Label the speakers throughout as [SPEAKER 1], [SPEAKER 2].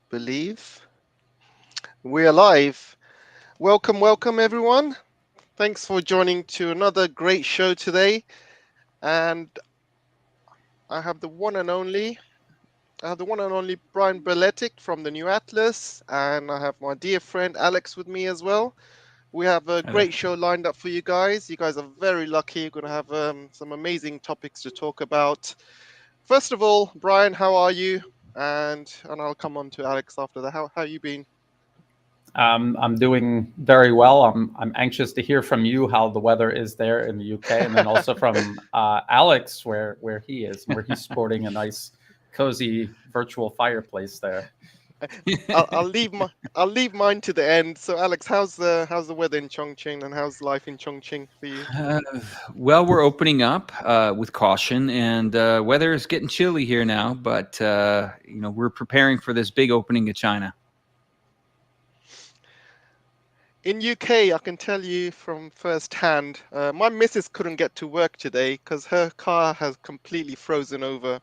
[SPEAKER 1] believe we're live. Welcome, everyone. Thanks for joining to another great show today. And I have the one and only, Brian Berletic from the New Atlas, and I have my dear friend Alex with me as well. We have a
[SPEAKER 2] Hi there.
[SPEAKER 1] great show lined up for you guys. You guys are very lucky. You're going to have some amazing topics to talk about. First of all, Brian, how are you? And I'll come on to Alex after that. How you been?
[SPEAKER 2] I'm doing very well. I'm anxious to hear from you how the weather is there in the UK, and then also from Alex where he is and where he's sporting a nice, cozy virtual fireplace there.
[SPEAKER 1] I'll leave mine to the end. So Alex, how's the weather in Chongqing and how's life in Chongqing for you?
[SPEAKER 3] Uh, well, we're opening up with caution, and weather is getting chilly here now. But we're preparing for this big opening of China.
[SPEAKER 1] In UK, I can tell you from first hand, my missus couldn't get to work today because her car has completely frozen over,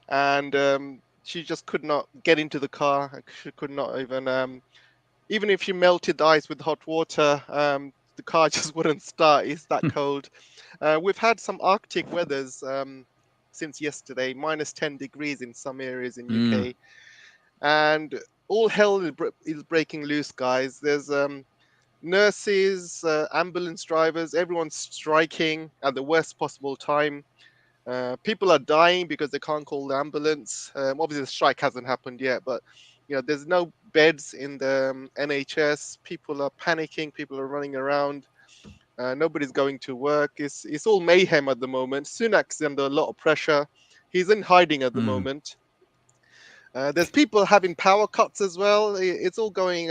[SPEAKER 1] and she just could not get into the car. She could not even if she melted the ice with hot water, the car just wouldn't start. It's that cold. We've had some Arctic weathers since yesterday, minus 10 degrees in some areas in
[SPEAKER 3] Mm.
[SPEAKER 1] UK, and all hell is breaking loose, guys. There's nurses, ambulance drivers, everyone's striking at the worst possible time. People are dying because they can't call the ambulance. Obviously, the strike hasn't happened yet, but there's no beds in the NHS. People are panicking. People are running around. Nobody's going to work. It's all mayhem at the moment. Sunak's under a lot of pressure. He's in hiding at the
[SPEAKER 3] Mm.
[SPEAKER 1] moment. There's people having power cuts as well. It's all going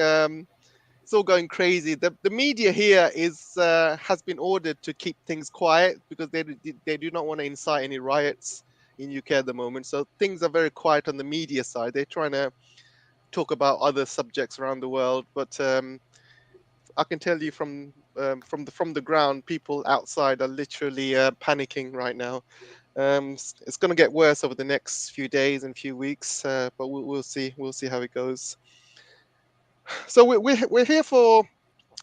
[SPEAKER 1] crazy. The media here has been ordered to keep things quiet because they do not want to incite any riots in UK at the moment. So things are very quiet on the media side. They're trying to talk about other subjects around the world, but I can tell you from the ground, people outside are literally panicking right now. It's going to get worse over the next few days and few weeks, but we'll see. We'll see how it goes. So we're here for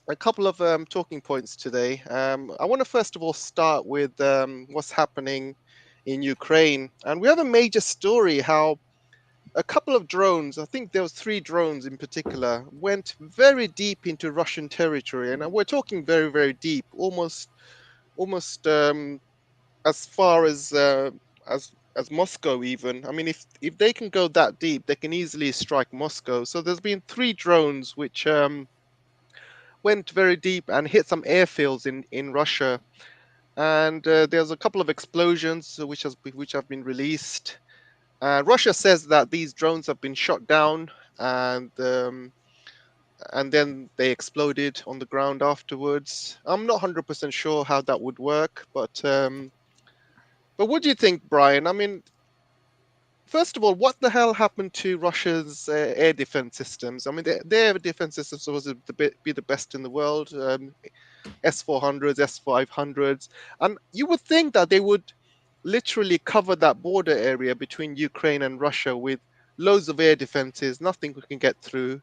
[SPEAKER 1] a couple of talking points today. I want to first of all start with what's happening in Ukraine, and we have a major story how a couple of drones, I think there was three drones in particular, went very deep into Russian territory, and we're talking very, very deep, almost as far as Moscow even. I mean, if they can go that deep, they can easily strike Moscow. So there's been three drones which went very deep and hit some airfields in Russia, and there's a couple of explosions which have been released. Russia says that these drones have been shot down and then they exploded on the ground afterwards. I'm not 100% sure how that would work, but what do you think, Brian? I mean, first of all, what the hell happened to Russia's air defense systems? I mean, their defense systems are supposed to be the best in the world. S-400s, S-500s, and you would think that they would literally cover that border area between Ukraine and Russia with loads of air defenses, nothing we can get through.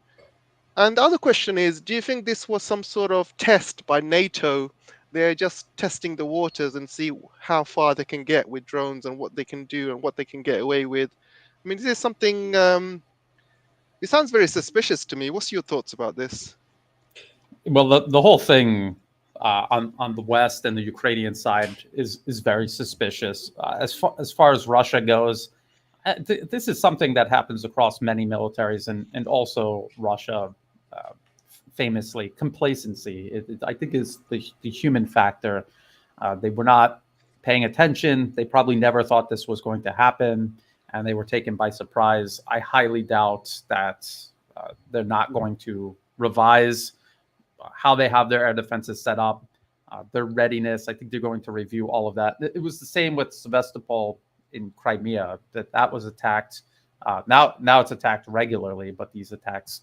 [SPEAKER 1] And the other question is, do you think this was some sort of test by NATO? They're just testing the waters and see how far they can get with drones and what they can do and what they can get away with. I mean, is this something? It sounds very suspicious to me. What's your thoughts about this?
[SPEAKER 2] Well, the whole thing on the West and the Ukrainian side is very suspicious. As far as Russia goes, this is something that happens across many militaries and also Russia. Uh, Famously, complacency. I think is the human factor. They were not paying attention. They probably never thought this was going to happen, and they were taken by surprise. I highly doubt that they're not going to revise how they have their air defenses set up, their readiness. I think they're going to review all of that. It was the same with Sevastopol in Crimea. That was attacked. Now it's attacked regularly, but these attacks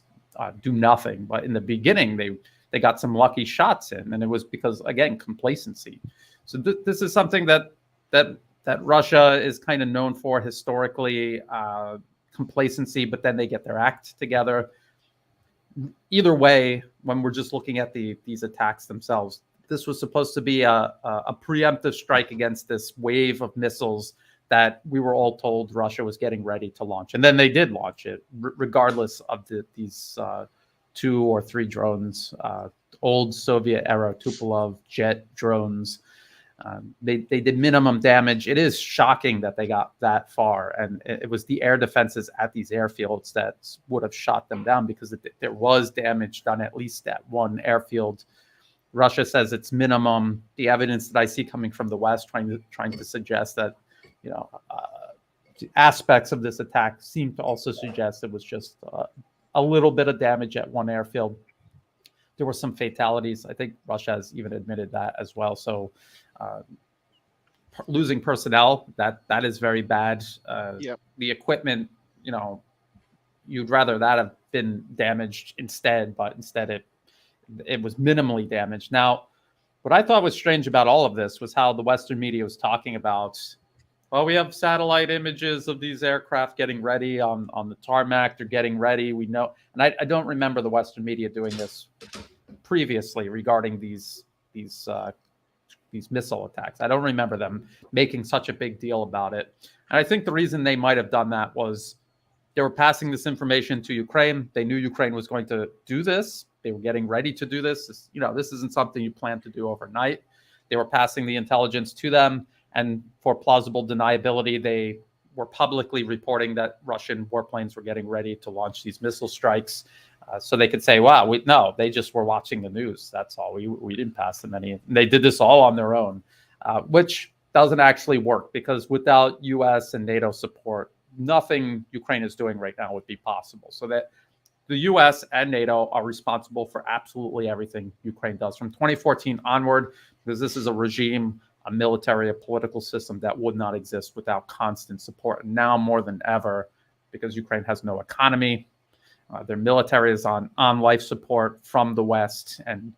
[SPEAKER 2] do nothing. But in the beginning, they got some lucky shots in, and it was because, again, complacency. So this is something that Russia is kind of known for historically. complacency, but then they get their act together. Either way, when we're just looking at these attacks themselves, this was supposed to be a preemptive strike against this wave of missiles that we were all told Russia was getting ready to launch. And then they did launch it, regardless of these 2 or 3 drones, old Soviet-era Tupolev jet drones. They did minimum damage. It is shocking that they got that far. And it was the air defenses at these airfields that would have shot them down, because there was damage done at least at one airfield. Russia says it's minimum. The evidence that I see coming from the West trying to suggest that, aspects of this attack seem to also suggest it was just a little bit of damage at one airfield. There were some fatalities. I think Russia has even admitted that as well. So losing personnel, that is very bad.
[SPEAKER 1] Yep.
[SPEAKER 2] The equipment, you'd rather that have been damaged instead, but instead it was minimally damaged. Now, what I thought was strange about all of this was how the Western media was talking about, well, we have satellite images of these aircraft getting ready on the tarmac. They're getting ready. We know. And I don't remember the Western media doing this previously regarding these missile attacks. I don't remember them making such a big deal about it. And I think the reason they might have done that was they were passing this information to Ukraine. They knew Ukraine was going to do this. They were getting ready to do this. This isn't something you plan to do overnight. They were passing the intelligence to them. And for plausible deniability, they were publicly reporting that Russian warplanes were getting ready to launch these missile strikes. So they could say, wow, no, they just were watching the news. That's all. We didn't pass them any. They did this all on their own, which doesn't actually work, because without U.S. and NATO support, nothing Ukraine is doing right now would be possible. So that the U.S. and NATO are responsible for absolutely everything Ukraine does from 2014 onward, because this is a regime, a military, a political system that would not exist without constant support. And now more than ever, because Ukraine has no economy, their military is on life support from the West and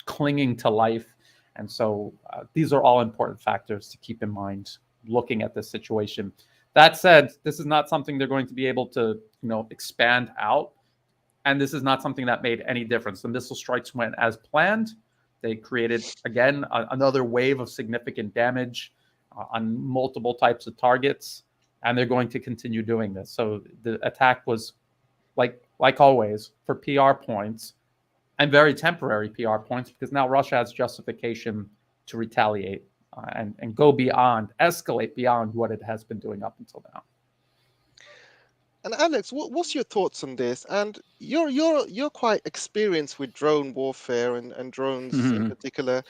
[SPEAKER 2] clinging to life. And so these are all important factors to keep in mind looking at this situation. That said, this is not something they're going to be able to, expand out. And this is not something that made any difference. The missile strikes went as planned. They created, again, another wave of significant damage on multiple types of targets, and they're going to continue doing this. So the attack was, like always, for PR points, and very temporary PR points, because now Russia has justification to retaliate and go beyond, escalate beyond what it has been doing up until now.
[SPEAKER 1] And Alex, what's your thoughts on this? And you're quite experienced with drone warfare and drones in particular.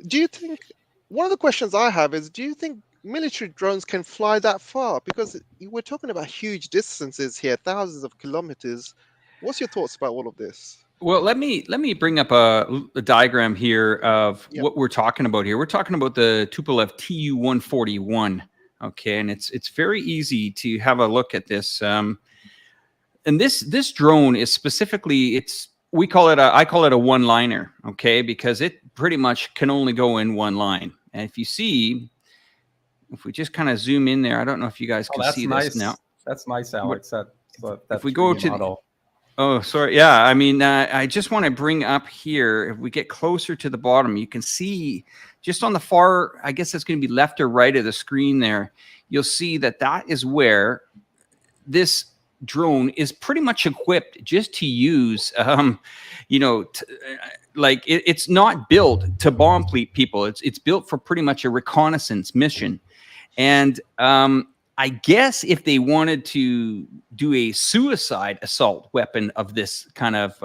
[SPEAKER 1] Do you think, one of the questions I have is, do you think military drones can fly that far? Because we're talking about huge distances here, thousands of kilometers. What's your thoughts about all of this?
[SPEAKER 3] Well, let me bring up a diagram here of what we're talking about here. We're talking about the Tupolev Tu-141. Okay, and it's very easy to have a look at this. And this drone is specifically, I call it a one-liner, okay, because it pretty much can only go in one line. And if you see, if we just kind of zoom in there, I don't know if you guys can see this now.
[SPEAKER 2] That's nice, Alex.
[SPEAKER 3] If we go to the, oh, sorry. Yeah, I mean, I just want to bring up here, if we get closer to the bottom, you can see just on the far, I guess that's going to be left or right of the screen there, you'll see that is where this drone is pretty much equipped just to use, it's not built to bomb people. It's built for pretty much a reconnaissance mission. And I guess if they wanted to do a suicide assault weapon of this kind of,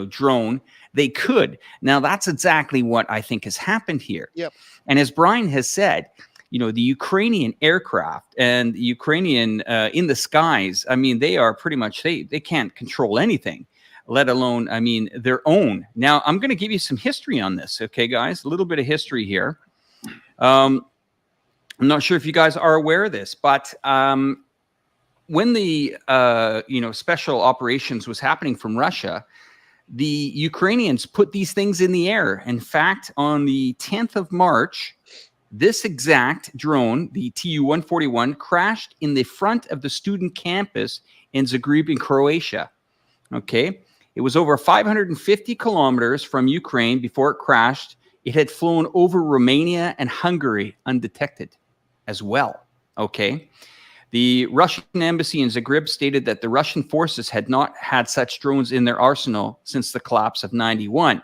[SPEAKER 3] drone, they could. Now, that's exactly what I think has happened here.
[SPEAKER 1] Yep.
[SPEAKER 3] And as Brian has said, the Ukrainian aircraft and the Ukrainian in the skies, I mean, they are pretty much, they can't control anything, let alone, I mean, their own. Now, I'm going to give you some history on this. Okay, guys, a little bit of history here. I'm not sure if you guys are aware of this, but when the special operations was happening from Russia, the Ukrainians put these things in the air. In fact, on the 10th of March, This exact drone, the Tu-141, crashed in the front of the student campus in Zagreb in Croatia. Okay. It was over 550 kilometers from Ukraine before it crashed. It had flown over Romania and Hungary undetected as well. Okay. The Russian embassy in Zagreb stated that the Russian forces had not had such drones in their arsenal since the collapse of 91.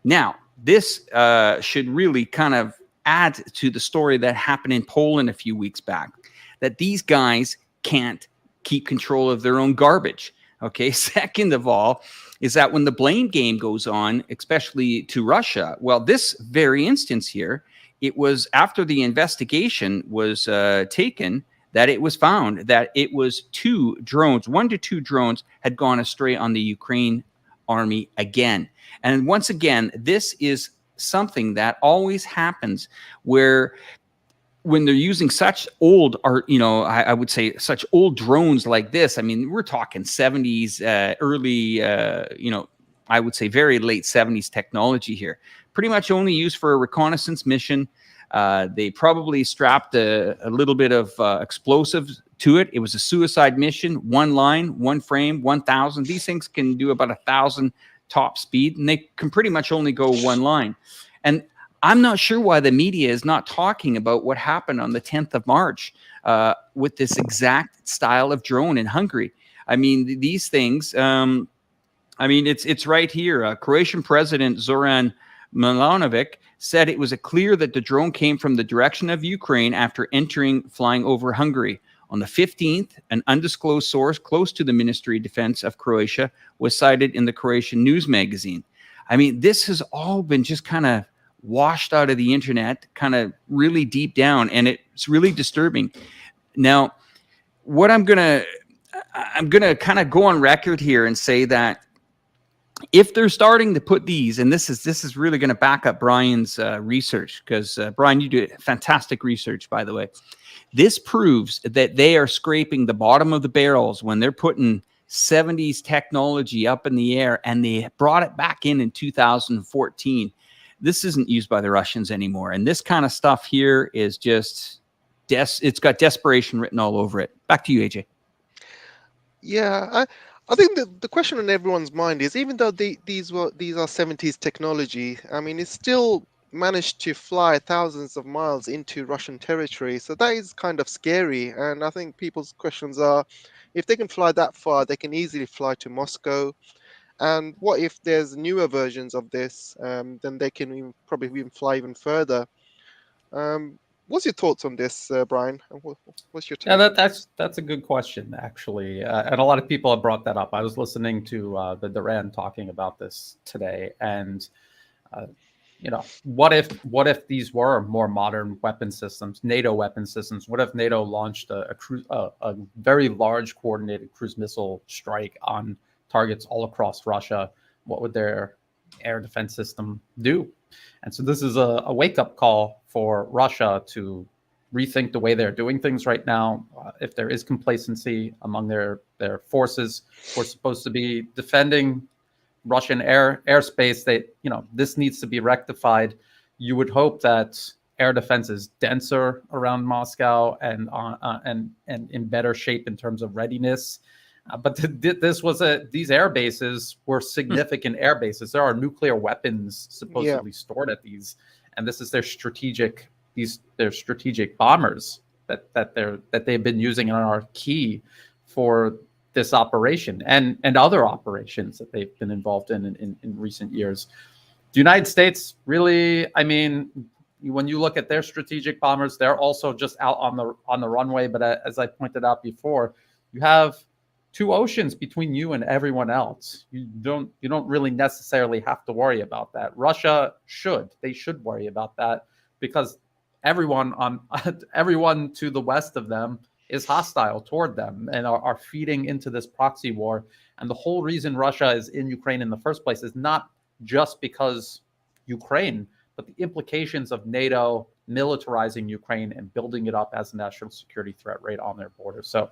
[SPEAKER 3] Now, this should really kind of add to the story that happened in Poland a few weeks back, that these guys can't keep control of their own garbage. Okay. Second of all, is that when the blame game goes on, especially to Russia, well, this very instance here, it was after the investigation was taken that it was found that it was 1 to 2 drones had gone astray on the Ukraine army again. And once again, this is something that always happens where when they're using such old, or I would say such old drones like this. I mean, we're talking 70s, early, I would say very late 70s technology here. Pretty much only used for a reconnaissance mission. They probably strapped a little bit of explosives to it. It was a suicide mission. 1 line, 1 frame, 1,000. These things can do about 1,000 top speed, and they can pretty much only go 1 line. And I'm not sure why the media is not talking about what happened on the 10th of March with this exact style of drone in Hungary. I mean, these things, it's right here. Croatian President Zoran Milanovic said it was clear that the drone came from the direction of Ukraine after flying over Hungary. On the 15th, an undisclosed source close to the Ministry of Defense of Croatia was cited in the Croatian news magazine. I mean, this has all been just kind of washed out of the internet, kind of really deep down, and it's really disturbing. Now, what I'm gonna kind of go on record here and say that if they're starting to put these, and this is really going to back up Brian's research, because Brian, you do fantastic research, by the way. This proves that they are scraping the bottom of the barrels when they're putting 70s technology up in the air, and they brought it back in 2014. This isn't used by the Russians anymore. And this kind of stuff here is just, it's got desperation written all over it. Back to you, AJ.
[SPEAKER 1] Yeah, I think the question on everyone's mind is, even though these are 70s technology, I mean, it's still managed to fly thousands of miles into Russian territory. So that is kind of scary. And I think people's questions are, if they can fly that far, they can easily fly to Moscow. And what if there's newer versions of this? Then they can probably even fly even further. What's your thoughts on this, Brian? What's your take?
[SPEAKER 2] Yeah, that's a good question, actually, and a lot of people have brought that up. I was listening to the Duran talking about this today, and what if these were more modern weapon systems, NATO weapon systems? What if NATO launched a very large coordinated cruise missile strike on targets all across Russia? What would their air defense system do? And so this is a wake-up call for Russia to rethink the way they're doing things right now. If there is complacency among their forces who are supposed to be defending Russian airspace, this needs to be rectified. You would hope that air defense is denser around Moscow and in better shape in terms of readiness. But these air bases were significant air bases. There are nuclear weapons supposedly stored at these, and this is their strategic bombers that they've been using and are key for this operation and other operations that they've been involved in recent years. The United States really, I mean, when you look at their strategic bombers, they're also just out on the runway. But as I pointed out before, you have 2 oceans between you and everyone else. You don't really necessarily have to worry about that. Russia should worry about that, because everyone to the west of them is hostile toward them and are feeding into this proxy war. And the whole reason Russia is in Ukraine in the first place is not just because Ukraine, but the implications of NATO militarizing Ukraine and building it up as a national security threat right on their border. So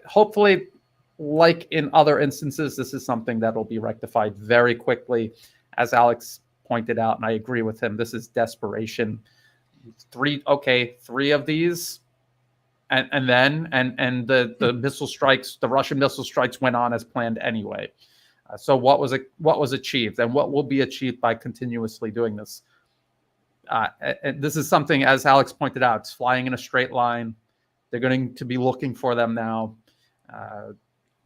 [SPEAKER 2] hopefully, like in other instances, this is something that will be rectified very quickly. As Alex pointed out, and I agree with him, this is desperation. three of these, and then the missile strikes, the Russian missile strikes went on as planned anyway. So what was achieved, and what will be achieved by continuously doing this? And this is something, as Alex pointed out, it's flying in a straight line. They're going to be looking for them now.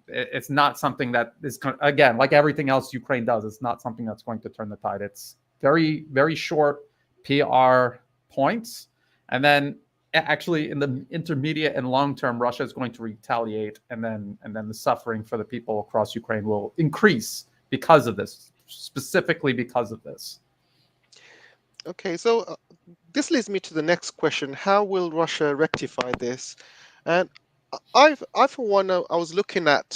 [SPEAKER 2] It's not something that is, again, like everything else Ukraine does, it's not something that's going to turn the tide. It's very, very short PR points. And then actually in the intermediate and long term, Russia is going to retaliate. And then the suffering for the people across Ukraine will increase because of this, specifically because of this.
[SPEAKER 1] Okay, so this leads me to the next question. How will Russia rectify this? And I for one, I was looking at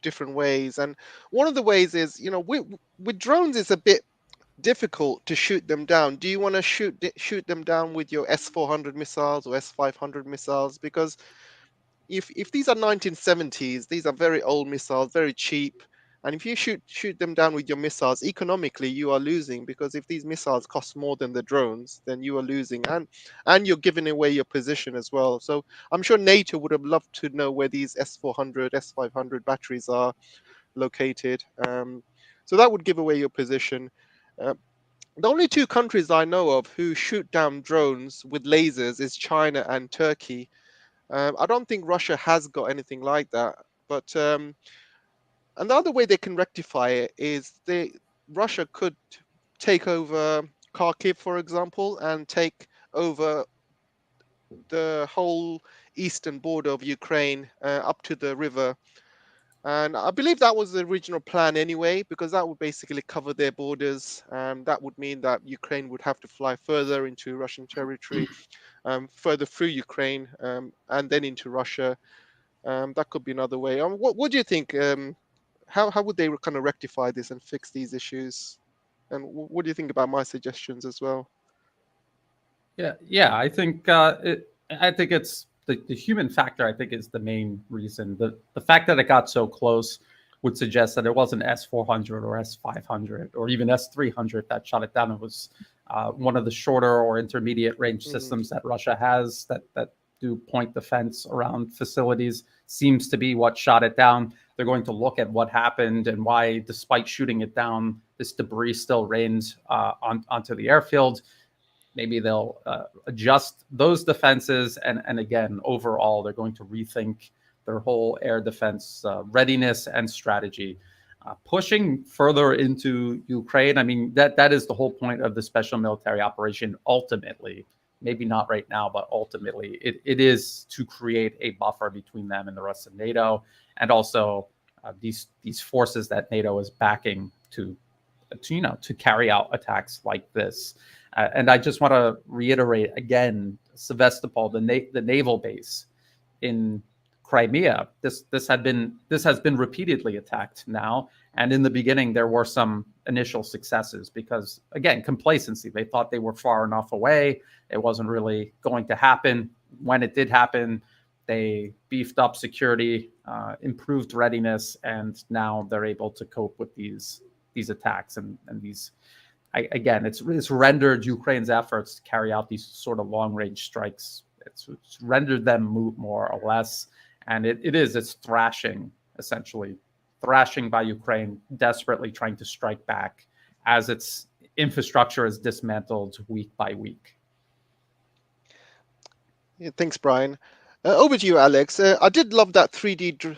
[SPEAKER 1] different ways, and one of the ways is, with drones, it's a bit difficult to shoot them down. Do you want to shoot them down with your S-400 missiles or S-500 missiles? Because if these are 1970s, these are very old missiles, very cheap. And if you shoot them down with your missiles, economically you are losing, because if these missiles cost more than the drones, then you are losing, and you're giving away your position as well. So I'm sure NATO would have loved to know where these S-400, S-500 batteries are located. So that would give away your position. The only two countries I know of who shoot down drones with lasers is China and Turkey. I don't think Russia has got anything like that, but another way they can rectify it is Russia could take over Kharkiv, for example, and take over the whole eastern border of Ukraine up to the river. And I believe that was the original plan anyway, because that would basically cover their borders. That would mean that Ukraine would have to fly further into Russian territory, further through Ukraine, and then into Russia. That could be another way. What do you think? How would they kind of rectify this and fix these issues? And what do you think about my suggestions as well?
[SPEAKER 2] Yeah. I think it's the human factor. I think is the main reason. The fact that it got so close would suggest that it wasn't S-400 or S-500 or even S-300 that shot it down. It was one of the shorter or intermediate range systems that Russia has that do point defense around facilities. Seems to be what shot it down. They're going to look at what happened and why, despite shooting it down, this debris still rained onto the airfield. Maybe they'll adjust those defenses. And again, overall, they're going to rethink their whole air defense readiness and strategy. Pushing further into Ukraine, I mean, that is the whole point of the special military operation ultimately. Maybe not right now, but ultimately it is to create a buffer between them and the rest of NATO, and also these forces that NATO is backing to carry out attacks like this. And I just want to reiterate again, Sevastopol, the naval base in Crimea. This has been repeatedly attacked now, and in the beginning there were some initial successes because, again, complacency. They thought they were far enough away. It wasn't really going to happen. When it did happen, they beefed up security, improved readiness, and now they're able to cope with these attacks and these. Again, it's rendered Ukraine's efforts to carry out these sort of long-range strikes. It's rendered them moot more or less, and it's thrashing, essentially. Thrashing by Ukraine, desperately trying to strike back as its infrastructure is dismantled week by week.
[SPEAKER 1] Yeah, thanks, Brian. Over to you, Alex. I did love that 3D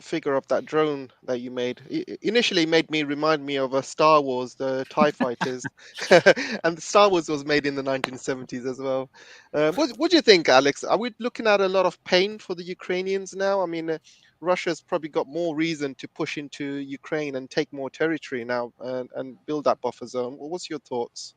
[SPEAKER 1] figure of that drone that you made. Initially made me remind me of Star Wars, the TIE fighters. And Star Wars was made in the 1970s as well. What do you think, Alex? Are we looking at a lot of pain for the Ukrainians now? I mean, Russia's probably got more reason to push into Ukraine and take more territory now and build that buffer zone. What's your thoughts?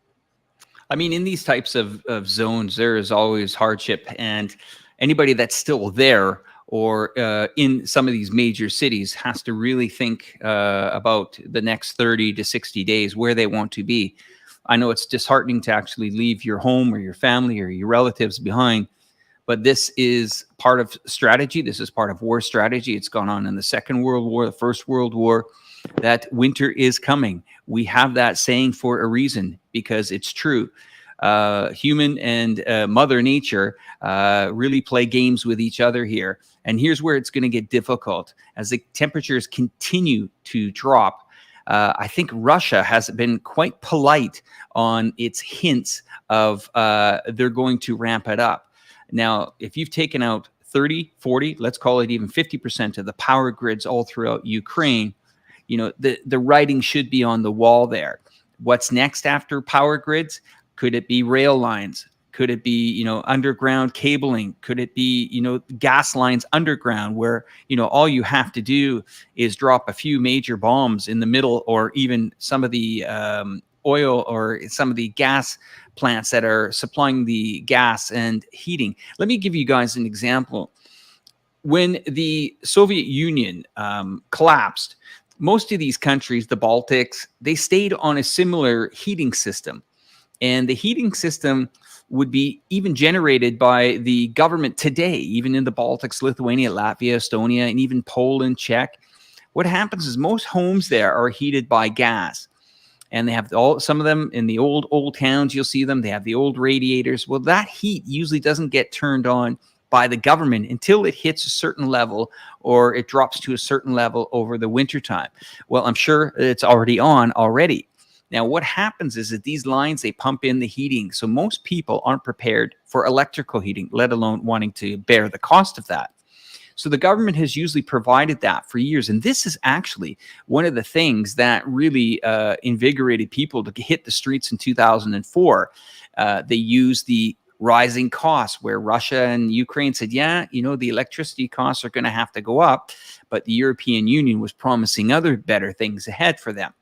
[SPEAKER 3] I mean, in these types of zones, there is always hardship, and anybody that's still there or in some of these major cities has to really think about the next 30 to 60 days, where they want to be. I know it's disheartening to actually leave your home or your family or your relatives behind, but this is part of strategy. This is part of war strategy. It's gone on in the Second World War, the First World War. that winter is coming. We have that saying for a reason, because it's true. Human and Mother Nature really play games with each other here. And here's where it's going to get difficult. As the temperatures continue to drop, I think Russia has been quite polite on its hints of they're going to ramp it up. Now, if you've taken out 30, 40, let's call it even 50% of the power grids all throughout Ukraine, you know, the writing should be on the wall there. What's next after power grids? Could it be rail lines? Could it be, you know, underground cabling? Could it be, you know, gas lines underground where, you know, all you have to do is drop a few major bombs in the middle, or even some of the oil or some of the gas plants that are supplying the gas and heating. Let me give you guys an example. When the Soviet Union collapsed, most of these countries, the Baltics, they stayed on a similar heating system. And the heating system would be even generated by the government today, even in the Baltics, Lithuania, Latvia, Estonia, and even Poland, Czech. What happens is most homes there are heated by gas. And they have some of them in the old towns, you'll see them, they have the old radiators. Well, that heat usually doesn't get turned on by the government until it hits a certain level, or it drops to a certain level over the wintertime. Well, I'm sure it's already on already. Now, what happens is that these lines, they pump in the heating. So most people aren't prepared for electrical heating, let alone wanting to bear the cost of that. So the government has usually provided that for years. And this is actually one of the things that really invigorated people to hit the streets in 2004. They used the rising costs, where Russia and Ukraine said, yeah, you know, the electricity costs are going to have to go up. But the European Union was promising other better things ahead for them.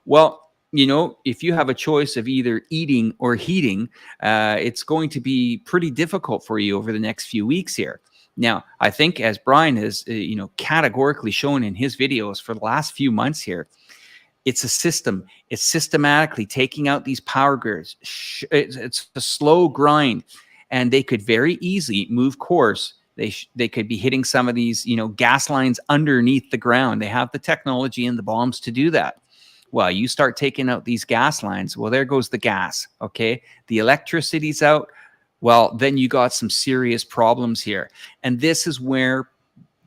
[SPEAKER 3] Well, you know, if you have a choice of either eating or heating, it's going to be pretty difficult for you over the next few weeks here. Now, I think, as Brian has, you know, categorically shown in his videos for the last few months here, it's a system. It's systematically taking out these power grids. It's a slow grind, and they could very easily move course. They could be hitting some of these, you know, gas lines underneath the ground. They have the technology and the bombs to do that. Well, you start taking out these gas lines. Well, there goes the gas. Okay. The electricity's out. Well, then you got some serious problems here. And this is where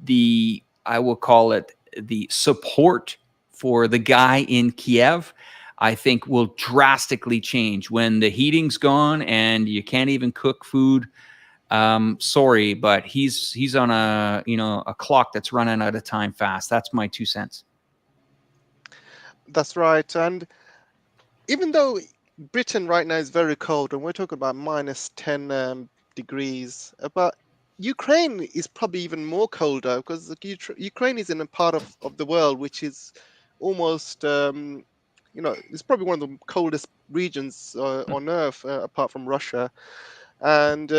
[SPEAKER 3] I will call it the support for the guy in Kiev, I think, will drastically change when the heating's gone and you can't even cook food. Sorry, but he's on a clock that's running out of time fast. That's my 2 cents.
[SPEAKER 1] That's right. And even though Britain right now is very cold, and we're talking about minus 10 degrees, but Ukraine is probably even more colder, because Ukraine is in a part of the world which is almost, you know, it's probably one of the coldest regions on Earth, apart from Russia. And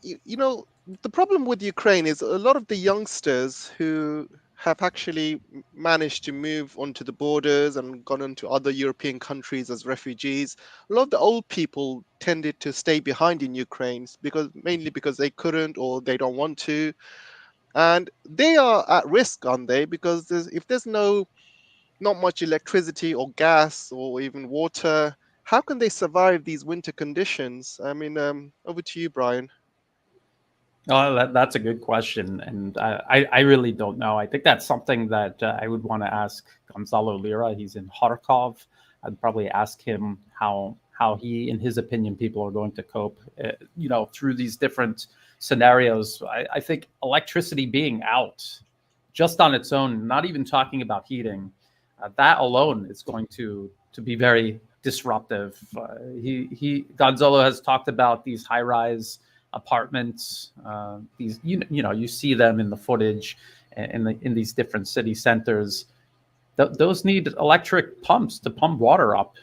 [SPEAKER 1] you know, the problem with Ukraine is a lot of the youngsters who have actually managed to move onto the borders and gone into other European countries as refugees. A lot of the old people tended to stay behind in Ukraine, mainly because they couldn't or they don't want to. And they are at risk, aren't they? Because if there's not much electricity or gas or even water, how can they survive these winter conditions? I mean, over to you, Brian.
[SPEAKER 2] Oh, that's a good question, and I really don't know. I think that's something that I would want to ask Gonzalo Lira. He's in Kharkov. I'd probably ask him how he, in his opinion, people are going to cope, you know, through these different scenarios. I think electricity being out, just on its own, not even talking about heating, that alone is going to be very disruptive. Gonzalo has talked about these high-rise apartments. These you know you see them in the footage in these different city centers. Those need electric pumps to pump water up.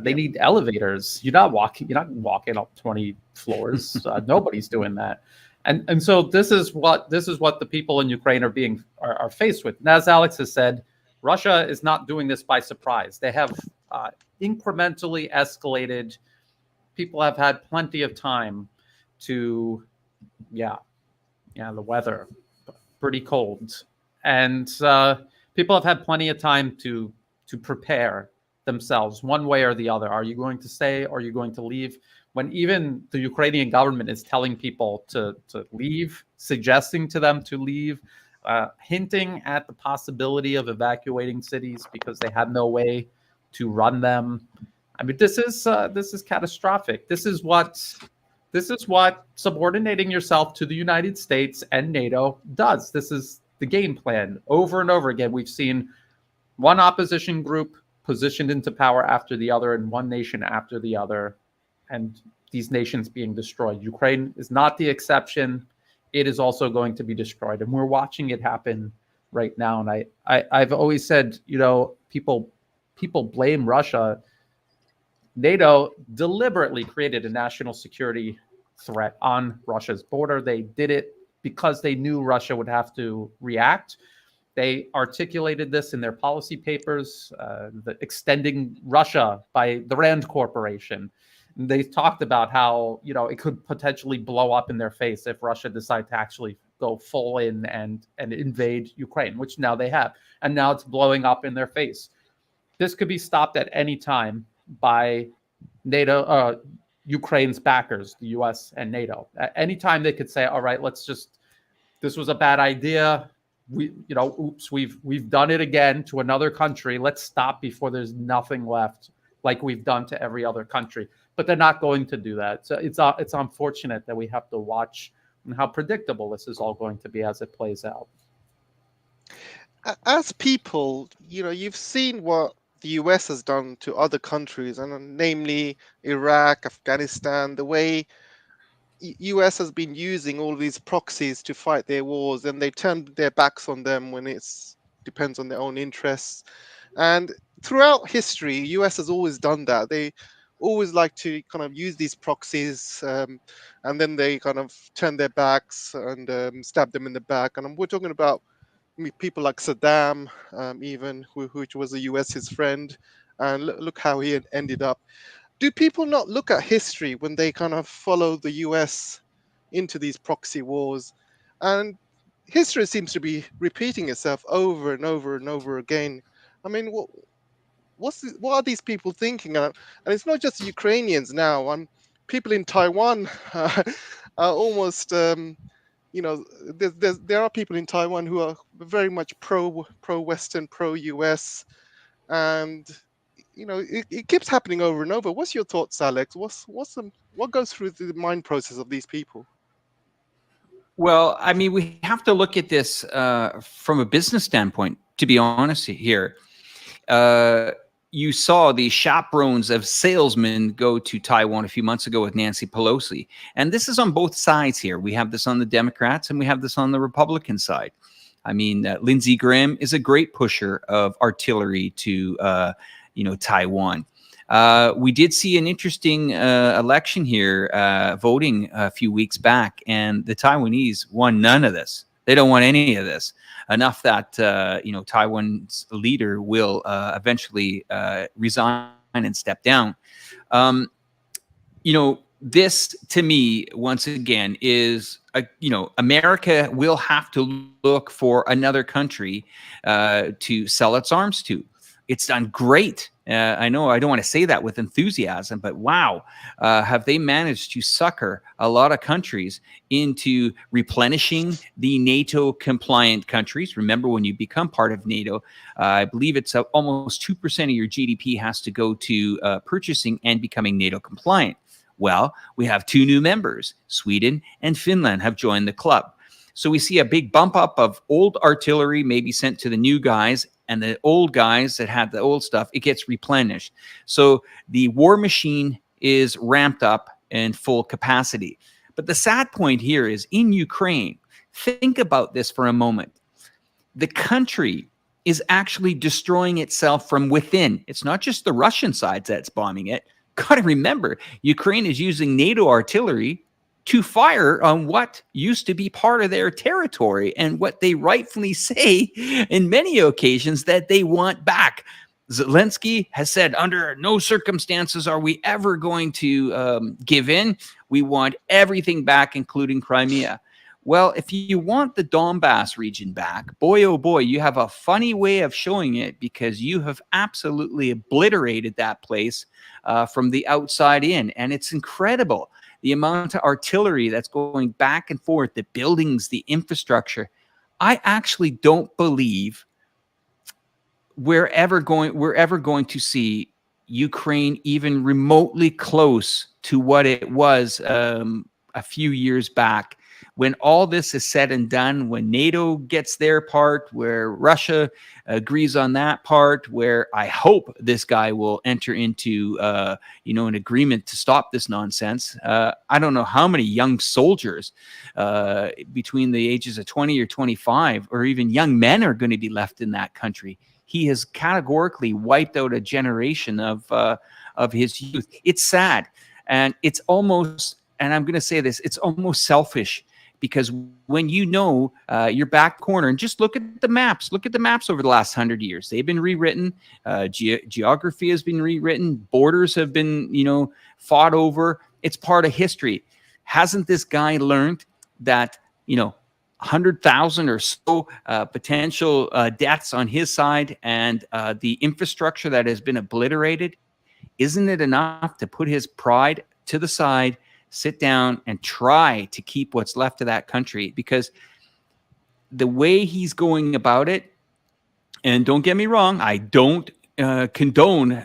[SPEAKER 2] They need elevators. You're not walking up 20 floors. Nobody's doing that. And so this is what the people in Ukraine are faced with. And as Alex has said, Russia is not doing this by surprise. They have incrementally escalated. People have had plenty of time to, the weather, pretty cold. and people have had plenty of time to prepare themselves one way or the other. Are you going to stay? Or are you going to leave? When even the Ukrainian government is telling people to leave, suggesting to them to leave, hinting at the possibility of evacuating cities because they have no way to run them. I mean, this is catastrophic. This is what subordinating yourself to the United States and NATO does. This is the game plan. Over and over again, we've seen one opposition group positioned into power after the other, and one nation after the other, and these nations being destroyed. Ukraine is not the exception. It is also going to be destroyed, and we're watching it happen right now. And I've always said, you know, people blame Russia. NATO deliberately created a national security threat on Russia's border. They did it because they knew Russia would have to react. They articulated this in their policy papers, extending Russia by the Rand Corporation. They talked about how, you know, it could potentially blow up in their face if Russia decided to actually go full in and invade Ukraine, which now they have. And now it's blowing up in their face. This could be stopped at any time by NATO, Ukraine's backers, the US and NATO. At any time they could say, all right, this was a bad idea. Oops, we've done it again to another country. Let's stop before there's nothing left, like we've done to every other country. But they're not going to do that. So it's unfortunate that we have to watch and how predictable this is all going to be as it plays out.
[SPEAKER 1] As people, you know, you've seen what the US has done to other countries, and namely Iraq, Afghanistan, the way US has been using all these proxies to fight their wars, and they turned their backs on them when it depends on their own interests. And throughout history, US has always done that. They always like to kind of use these proxies, and then they kind of turn their backs and stab them in the back. And we're talking about people like Saddam, even, which was the US's friend, and look how he ended up. Do people not look at history when they kind of follow the US into these proxy wars? And history seems to be repeating itself over and over and over again. I mean, what are these people thinking? And it's not just Ukrainians now. People in Taiwan are almost, you know, there are people in Taiwan who are very much pro-Western, pro-US, and you know, it keeps happening over and over. What's your thoughts, Alex? What goes through the mind process of these people?
[SPEAKER 3] Well, I mean, we have to look at this from a business standpoint, to be honest here. You saw the chaperones of salesmen go to Taiwan a few months ago with Nancy Pelosi. And this is on both sides here. We have this on the Democrats and we have this on the Republican side. I mean, Lindsey Graham is a great pusher of artillery to Taiwan. We did see an interesting election here, voting a few weeks back, and the Taiwanese won none of this. They don't want any of this. Enough that Taiwan's leader will eventually resign and step down. This to me, once again, is America will have to look for another country to sell its arms to. It's done great. I know I don't want to say that with enthusiasm, but wow, have they managed to sucker a lot of countries into replenishing the NATO compliant countries. Remember, when you become part of NATO, I believe it's almost 2% of your GDP has to go to purchasing and becoming NATO compliant. Well, we have 2 new members, Sweden and Finland have joined the club. So we see a big bump up of old artillery maybe sent to the new guys, and the old guys that had the old stuff, it gets replenished. So the war machine is ramped up in full capacity. But the sad point here is in Ukraine, think about this for a moment. The country is actually destroying itself from within. It's not just the Russian side that's bombing it. Got to remember, Ukraine is using NATO artillery to fire on what used to be part of their territory and what they rightfully say in many occasions that they want back. Zelensky has said, under no circumstances are we ever going to give in. We want everything back, including Crimea. Well, if you want the Donbass region back, boy, oh boy, you have a funny way of showing it, because you have absolutely obliterated that place from the outside in. And it's incredible, the amount of artillery that's going back and forth, the buildings, the infrastructure. I actually don't believe we're ever going to see Ukraine even remotely close to what it was a few years back. When all this is said and done, when NATO gets their part, where Russia agrees on that part, where I hope this guy will enter into, an agreement to stop this nonsense. I don't know how many young soldiers between the ages of 20 or 25, or even young men, are going to be left in that country. He has categorically wiped out a generation of his youth. It's sad, and it's almost, and I'm going to say this, it's almost selfish. Because when your back corner, and just look at the maps over the last 100 years, they've been rewritten. Geography has been rewritten. Borders have been, fought over. It's part of history. Hasn't this guy learned that, 100,000 or so potential deaths on his side, and the infrastructure that has been obliterated? Isn't it enough to put his pride to the side, sit down, and try to keep what's left of that country? Because the way he's going about it, and don't get me wrong, I don't condone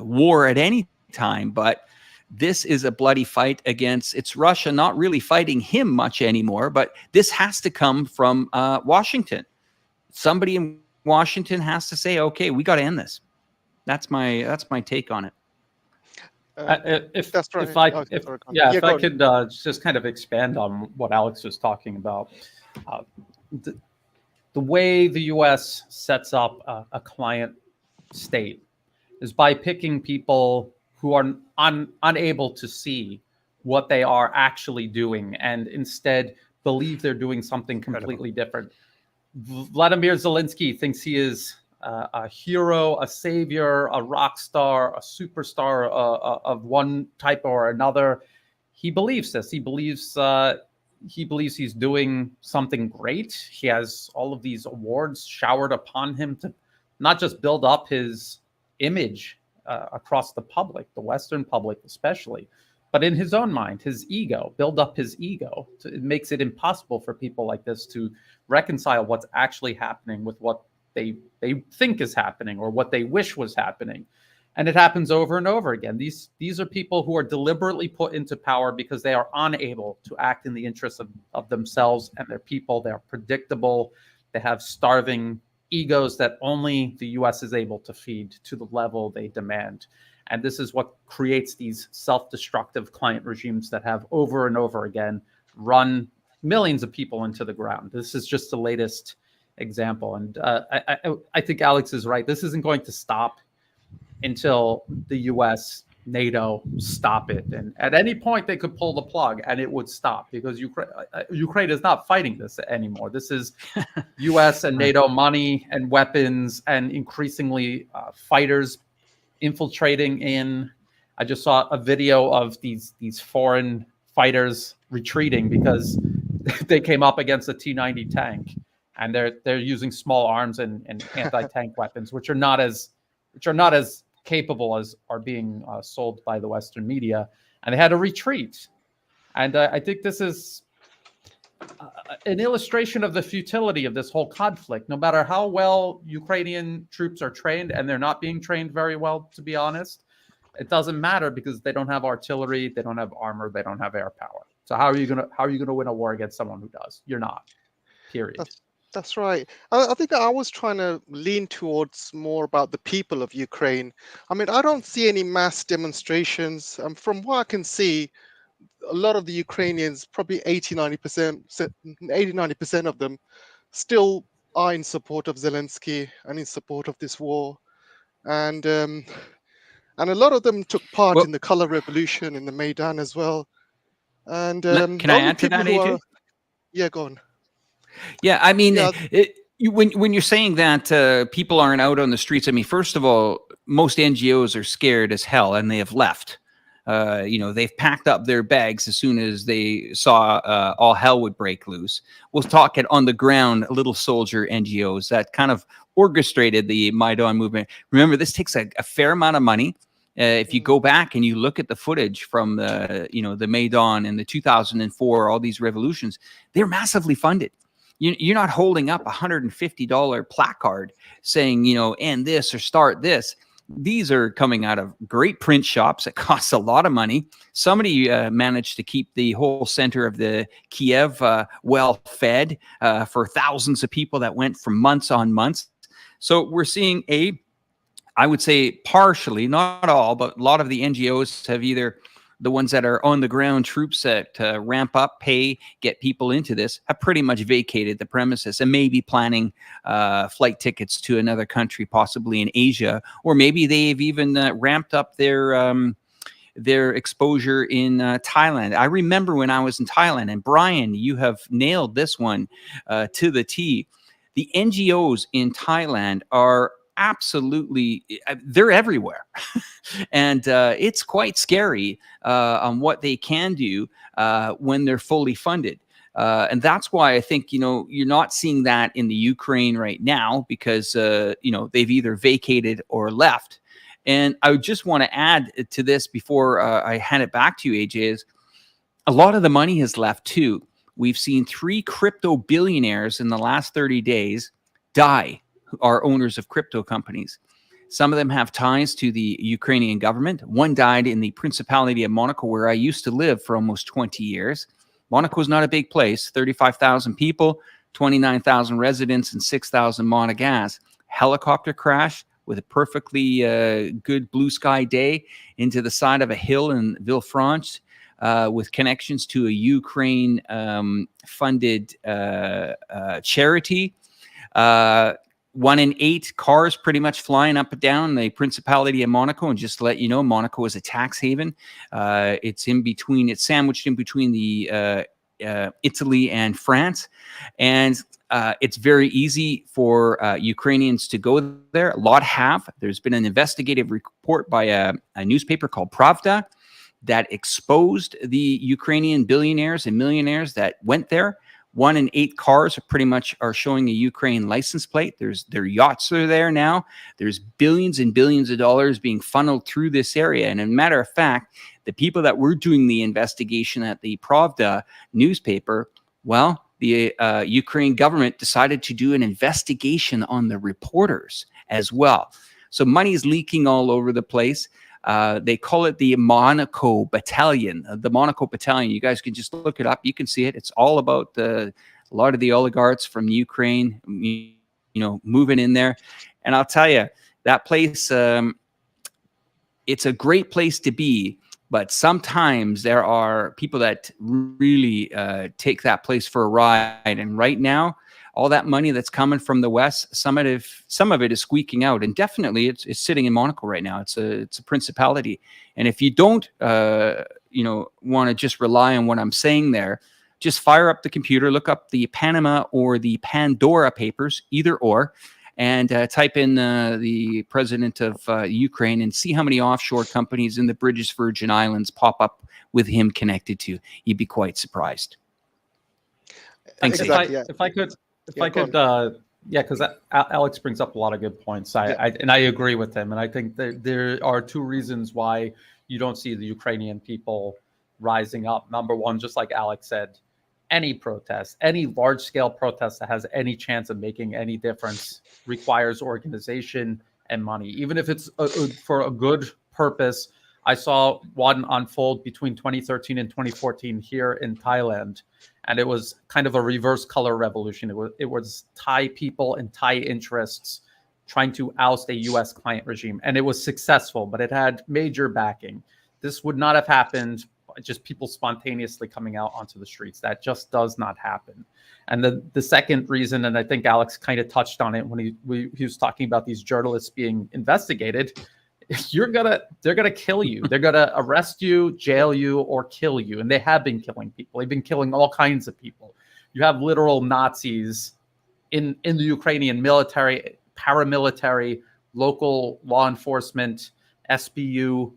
[SPEAKER 3] war at any time, but this is a bloody fight against, it's Russia not really fighting him much anymore, but this has to come from Washington. Somebody in Washington has to say, okay, we got to end this. That's my take on it.
[SPEAKER 2] If I could just kind of expand on what Alex was talking about, the way the U.S. sets up a client state is by picking people who are unable to see what they are actually doing, and instead believe they're doing something completely different. Vladimir Zelensky thinks he is a hero, a savior, a rock star, a superstar of one type or another. He believes this. He believes he's doing something great. He has all of these awards showered upon him to not just build up his image across the public, the Western public especially, but in his own mind, his ego, build up his ego. It makes it impossible for people like this to reconcile what's actually happening with what they think is happening, or what they wish was happening. And it happens over and over again. These are people who are deliberately put into power because they are unable to act in the interests of themselves and their people. They're predictable. They have starving egos that only the US is able to feed to the level they demand. And this is what creates these self-destructive client regimes that have over and over again run millions of people into the ground. This is just the latest example. And I think Alex is right. This isn't going to stop until the US, NATO stop it. And at any point they could pull the plug and it would stop, because Ukraine is not fighting this anymore. This is US and NATO money and weapons, and increasingly fighters infiltrating in. I just saw a video of these foreign fighters retreating because they came up against a T-90 tank, and they're using small arms and anti-tank weapons, which are not as capable as are being sold by the Western media, and they had to retreat. And I think this is an illustration of the futility of this whole conflict. No matter how well Ukrainian troops are trained, and they're not being trained very well, to be honest, it doesn't matter, because they don't have artillery, they don't have armor, they don't have air power. So how are you gonna win a war against someone who does? You're not. Period.
[SPEAKER 1] That's right. I think I was trying to lean towards more about the people of Ukraine. I mean, I don't see any mass demonstrations. From what I can see, a lot of the Ukrainians, probably 80-90% of them, still are in support of Zelensky and in support of this war. And a lot of them took part in the color revolution in the Maidan as well. And
[SPEAKER 3] can I add to that, AJ?
[SPEAKER 1] Yeah, go on.
[SPEAKER 3] Yeah, I mean, when you're saying that people aren't out on the streets, I mean, first of all, most NGOs are scared as hell, and they have left. They've packed up their bags as soon as they saw all hell would break loose. We'll talk at on the ground little soldier NGOs that kind of orchestrated the Maidan movement. Remember, this takes a fair amount of money. If you go back and you look at the footage from the Maidan and the 2004, all these revolutions, they're massively funded. You're not holding up $150 placard saying, end this or start this. These are coming out of great print shops. It costs a lot of money. Somebody managed to keep the whole center of the Kiev well fed for thousands of people that went for months on months. So we're seeing I would say partially, not all, but a lot of the NGOs have either the ones that are on the ground troops that ramp up, pay, get people into this, have pretty much vacated the premises and maybe planning flight tickets to another country, possibly in Asia, or maybe they've even ramped up their exposure in Thailand. I remember when I was in Thailand, and Brian, you have nailed this one to the T. The NGOs in Thailand are absolutely, they're everywhere. And it's quite scary on what they can do when they're fully funded. And that's why I think, you're not seeing that in the Ukraine right now because, they've either vacated or left. And I would just want to add to this before I hand it back to you, AJ, is a lot of the money has left too. We've seen 3 crypto billionaires in the last 30 days die, who are owners of crypto companies. Some of them have ties to the Ukrainian government. One died in the Principality of Monaco, where I used to live for almost 20 years. Monaco is not a big place, 35,000 people, 29,000 residents, and 6,000 monogas. Helicopter crash with a perfectly good blue sky day into the side of a hill in Villefranche with connections to a Ukraine funded charity. 1 in 8 cars pretty much flying up and down the Principality of Monaco. And just to let you know, Monaco is a tax haven. It's sandwiched in between the Italy and France. And it's very easy for Ukrainians to go there. A lot have. There's been an investigative report by a newspaper called Pravda that exposed the Ukrainian billionaires and millionaires that went there. 1 in 8 cars are showing a Ukraine license plate. Their yachts are there now. There's billions and billions of dollars being funneled through this area. And as a matter of fact, the people that were doing the investigation at the Pravda newspaper, well, the Ukraine government decided to do an investigation on the reporters as well. So money is leaking all over the place. They call it the Monaco Battalion. The Monaco Battalion. You guys can just look it up. You can see it. It's all about a lot of the oligarchs from Ukraine, moving in there. And I'll tell you, that place, it's a great place to be. But sometimes there are people that really take that place for a ride. And right now, all that money that's coming from the West, some of it is squeaking out, and definitely it's sitting in Monaco right now. It's a principality, and if you don't, want to just rely on what I'm saying there, just fire up the computer, look up the Panama or the Pandora Papers, either or, and type in the president of Ukraine and see how many offshore companies in the British Virgin Islands pop up with him connected to. You'd be quite surprised. Thanks.
[SPEAKER 1] Exactly,
[SPEAKER 2] If I could, because Alex brings up a lot of good points. I agree with him, and I think that there are 2 reasons why you don't see the Ukrainian people rising up. Number one, just like Alex said, any protest, any large-scale protest that has any chance of making any difference requires organization and money, even if it's for a good purpose. I saw one unfold between 2013 and 2014 here in Thailand, and it was kind of a reverse color revolution. It was Thai people and Thai interests trying to oust a U.S. client regime, and it was successful, but it had major backing. This would not have happened by just people spontaneously coming out onto the streets. That just does not happen. And the second reason, and I think Alex kind of touched on it when he was talking about these journalists being investigated, they're gonna kill you. They're gonna arrest you, jail you, or kill you. And they have been killing people. They've been killing all kinds of people. You have literal Nazis in the Ukrainian military, paramilitary, local law enforcement, SBU.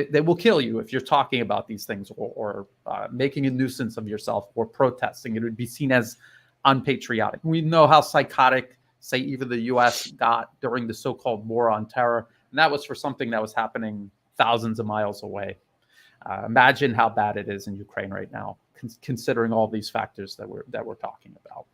[SPEAKER 2] they will kill you if you're talking about these things or making a nuisance of yourself or protesting. It would be seen as unpatriotic. We know how psychotic, say, even the U.S. got during the so-called war on terror, and that was for something that was happening thousands of miles away. Imagine how bad it is in Ukraine right now, considering all these factors that we're talking about.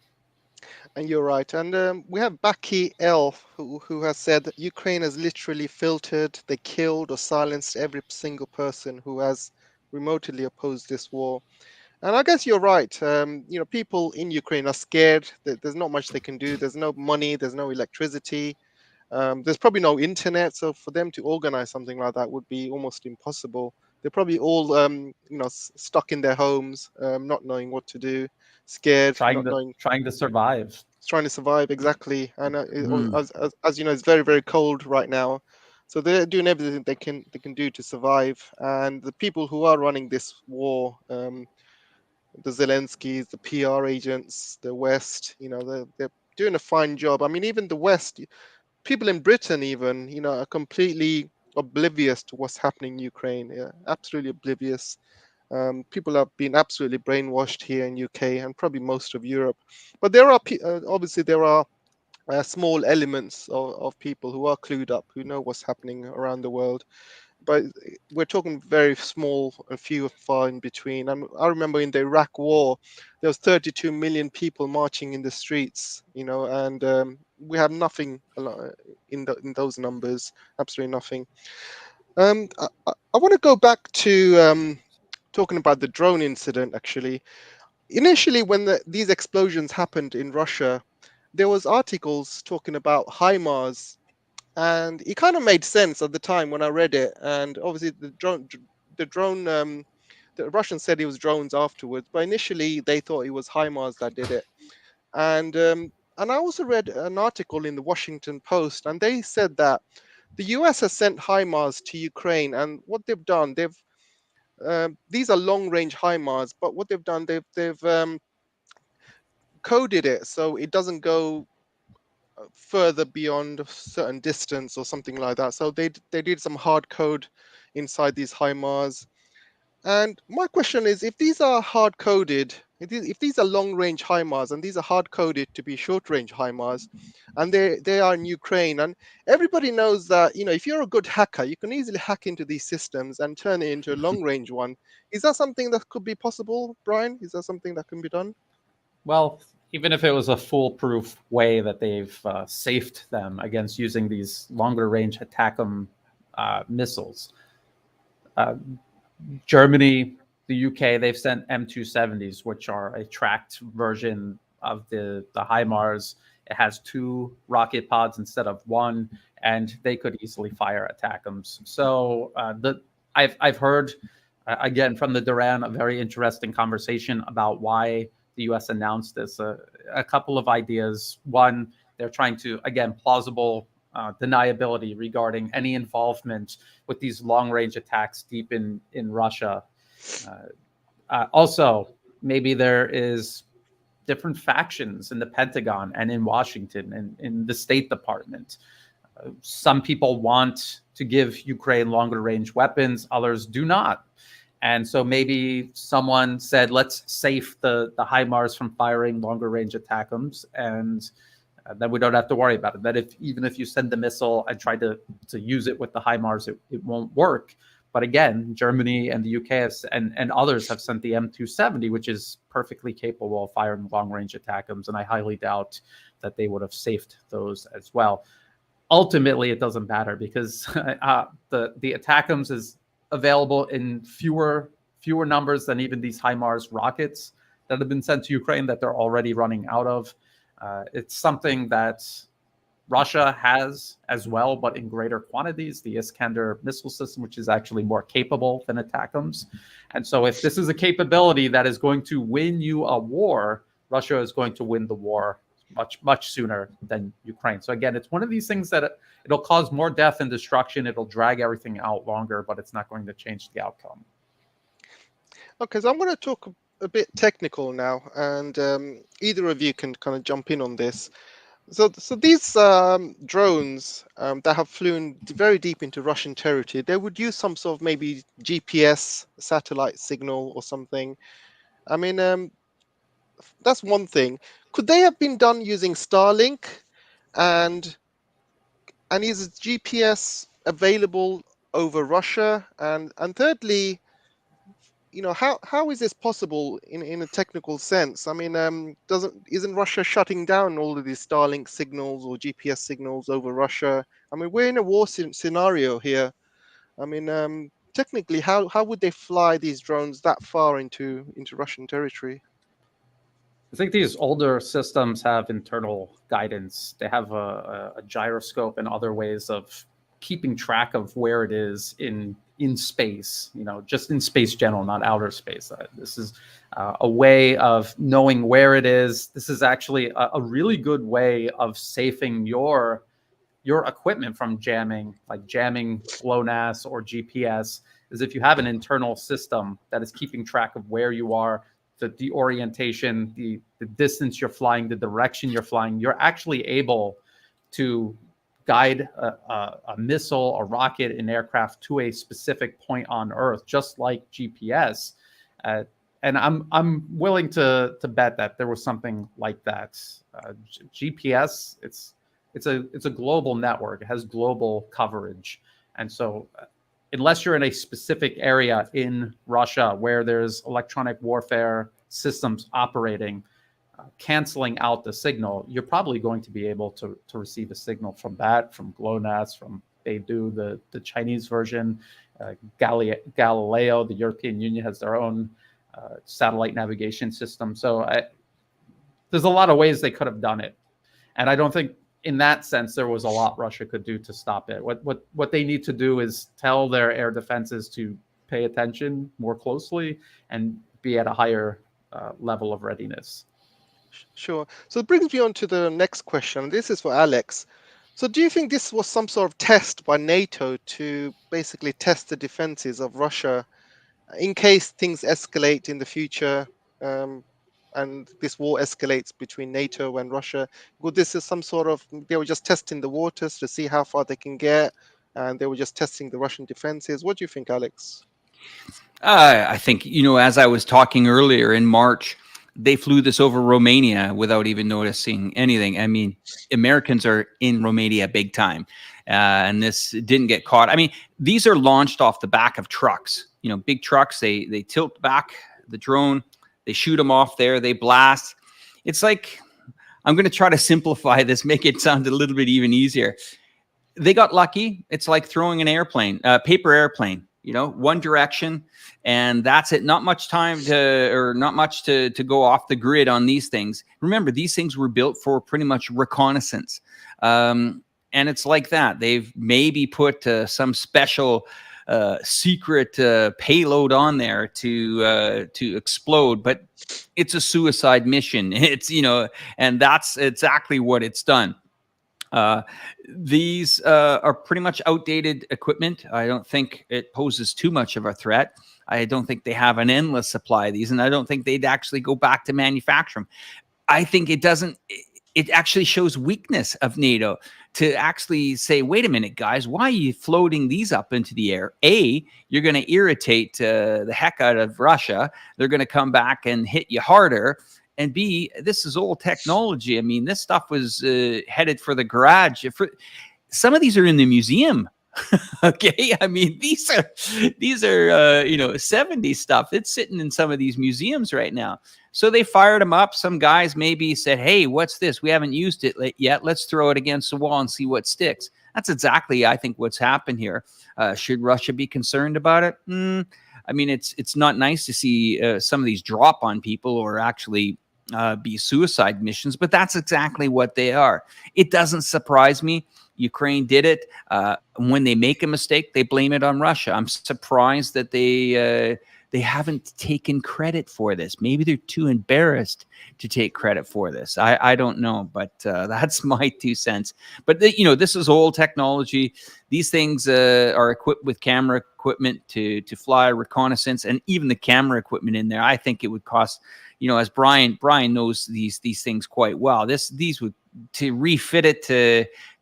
[SPEAKER 1] And you're right. And we have Baki L, who has said that Ukraine has literally filtered, they killed or silenced every single person who has remotely opposed this war. And I guess you're right. People in Ukraine are scared. There's not much they can do. There's no money. There's no electricity. There's probably no internet. So for them to organize something like that would be almost impossible. They're probably all, stuck in their homes, not knowing what to do, scared,
[SPEAKER 2] trying to survive.
[SPEAKER 1] Trying to survive, exactly. And as you know, it's very, very cold right now. So they're doing everything they can do to survive. And the people who are running this war, the Zelenskys, the PR agents, the West, they're doing a fine job. I mean, even the West, people in Britain even, are completely oblivious to what's happening in Ukraine. Yeah, absolutely oblivious. People have been absolutely brainwashed here in UK and probably most of Europe. But there are obviously there are small elements of people who are clued up, who know what's happening around the world. But we're talking very small and few and far in between. And I remember in the Iraq War, there was 32 million people marching in the streets, and we have nothing in those numbers, absolutely nothing. I want to go back to talking about the drone incident. Actually, initially when these explosions happened in Russia, there was articles talking about HIMARS, and it kind of made sense at the time when I read it. And obviously the Russians said it was drones afterwards, but initially they thought it was HIMARS that did it. And I also read an article in the Washington Post, and they said that the US has sent HIMARS to Ukraine, and what they've done, these are long-range HIMARS, but what they've done, they've coded it so it doesn't go further beyond a certain distance or something like that. So they did some hard code inside these HIMARS. And my question is, if these are hard coded, if these are long range HIMARS and these are hard coded to be short range HIMARS, and they are in Ukraine, and everybody knows that if you're a good hacker, you can easily hack into these systems and turn it into a long range one. Is that something that could be possible, Brian? Is that something that can be done?
[SPEAKER 2] Well, even if it was a foolproof way that they've safed them against using these longer range ATACMS missiles, Germany, the UK, they've sent M270s, which are a tracked version of the HIMARS. It has 2 rocket pods instead of 1, and they could easily fire ATACMS. So I've heard, again, from the Duran, a very interesting conversation about why the U.S. announced this. A couple of ideas. One, they're trying to, again, plausible deniability regarding any involvement with these long-range attacks deep in Russia. Also, maybe there is different factions in the Pentagon and in Washington and in the State Department. Some people want to give Ukraine longer-range weapons, others do not. And so maybe someone said, let's safe the HIMARS from firing longer-range ATACMS, and then we don't have to worry about it. That even if you send the missile and try to use it with the HIMARS, it won't work. But again, Germany and the UK and others have sent the M270, which is perfectly capable of firing long-range ATACMS, and I highly doubt that they would have safed those as well. Ultimately, it doesn't matter because the ATACMS is available in fewer numbers than even these HIMARS rockets that have been sent to Ukraine that they're already running out of. It's something that Russia has as well, but in greater quantities, the Iskander missile system, which is actually more capable than ATACMS. And so if this is a capability that is going to win you a war, Russia is going to win the war much, much sooner than Ukraine. So again, it's one of these things that it'll cause more death and destruction. It'll drag everything out longer, but it's not going to change the outcome.
[SPEAKER 1] Okay, so I'm going to talk a bit technical now, and either of you can kind of jump in on this. So these drones that have flown very deep into Russian territory, they would use some sort of maybe GPS satellite signal or something. I mean, that's one thing. Could they have been done using Starlink? And is GPS available over Russia? And thirdly, how is this possible in a technical sense? I mean, isn't Russia shutting down all of these Starlink signals or GPS signals over Russia? I mean, we're in a war scenario here. I mean, technically, how would they fly these drones that far into Russian territory?
[SPEAKER 2] I think these older systems have internal guidance. They have a gyroscope and other ways of keeping track of where it is in space. Just in space general, not outer space. This is a way of knowing where it is. This is actually a really good way of safing your equipment from jamming, like jamming GLONASS or GPS. Is if you have an internal system that is keeping track of where you are, the orientation, the distance you're flying, the direction you're flying, you're actually able to guide a missile, a rocket, an aircraft to a specific point on Earth, just like GPS. And I'm willing to bet that there was something like that. GPS, it's a global network. It has global coverage, and so unless you're in a specific area in Russia where there's electronic warfare systems operating, canceling out the signal, you're probably going to be able to receive a signal from that, from GLONASS, from Beidou, the Chinese version, Galileo. The European Union has their own satellite navigation system. So there's a lot of ways they could have done it. And I don't think in that sense there was a lot Russia could do to stop it. What they need to do is tell their air defenses to pay attention more closely and be at a higher level of readiness.
[SPEAKER 1] Sure. So it brings me on to the next question. This is for Alex. So do you think this was some sort of test by NATO to basically test the defenses of Russia in case things escalate in the future, and this war escalates between NATO and Russia? Well, this is some sort of, they were just testing the waters to see how far they can get, and they were just testing the Russian defenses. What do you think, Alex?
[SPEAKER 3] I think, as I was talking earlier, in March, they flew this over Romania without even noticing anything. I mean, Americans are in Romania big time, and this didn't get caught. I mean, these are launched off the back of trucks, big trucks. They tilt back the drone, they shoot them off there, they blast. It's like, I'm going to try to simplify this, make it sound a little bit even easier. They got lucky. It's like throwing an airplane, paper airplane. One direction, and that's it. Not much time to go off the grid on these things. Remember, these things were built for pretty much reconnaissance. And it's like that. They've maybe put some special secret payload on there to explode, but it's a suicide mission. It's, and that's exactly what it's done. These are pretty much outdated equipment. I don't think it poses too much of a threat. I don't think they have an endless supply of these, and I don't think they'd actually go back to manufacture them. I think it actually shows weakness of NATO to actually say, wait a minute, guys, why are you floating these up into the air? A, you're going to irritate the heck out of Russia. They're going to come back and hit you harder. And B, this is old technology. I mean, this stuff was headed for the garage. Some of these are in the museum. Okay, I mean, these are 70s stuff. It's sitting in some of these museums right now. So they fired them up. Some guys maybe said, "Hey, what's this? We haven't used it yet. Let's throw it against the wall and see what sticks." That's exactly, I think, what's happened here. Should Russia be concerned about it? I mean, it's not nice to see some of these drop on people or actually be suicide missions, but that's exactly what they are. It doesn't surprise me. Ukraine did it. When they make a mistake, they blame it on Russia. I'm surprised that they haven't taken credit for this. Maybe they're too embarrassed to take credit for this. I don't know, but that's my 2 cents. But this is old technology. These things are equipped with camera equipment to fly reconnaissance, and even the camera equipment in there, I think it would cost, as Brian knows these things quite well. These would refit it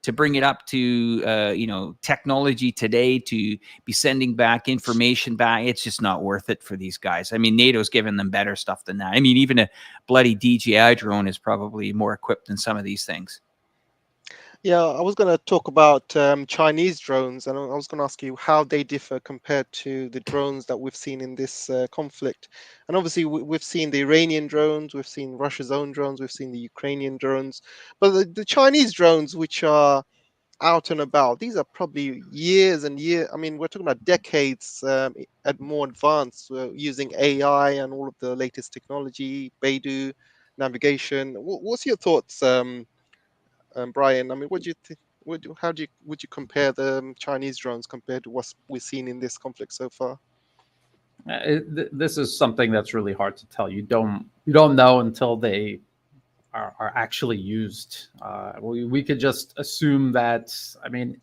[SPEAKER 3] to bring it up to technology today, to be sending back information back. It's just not worth it for these guys. I mean, NATO's giving them better stuff than that. I mean, even a bloody DJI drone is probably more equipped than some of these things.
[SPEAKER 1] Yeah, I was going to talk about Chinese drones, and I was going to ask you how they differ compared to the drones that we've seen in this conflict. And obviously, we've seen the Iranian drones, we've seen Russia's own drones, we've seen the Ukrainian drones, but the Chinese drones, which are out and about, these are probably years and years. I mean, we're talking about decades at more advanced, using AI and all of the latest technology, Beidou, navigation. What's your thoughts? Brian, I mean, what do you think? Would you compare the Chinese drones compared to what we've seen in this conflict so far?
[SPEAKER 2] This is something that's really hard to tell. You don't know until they are actually used. We could just assume that. I mean,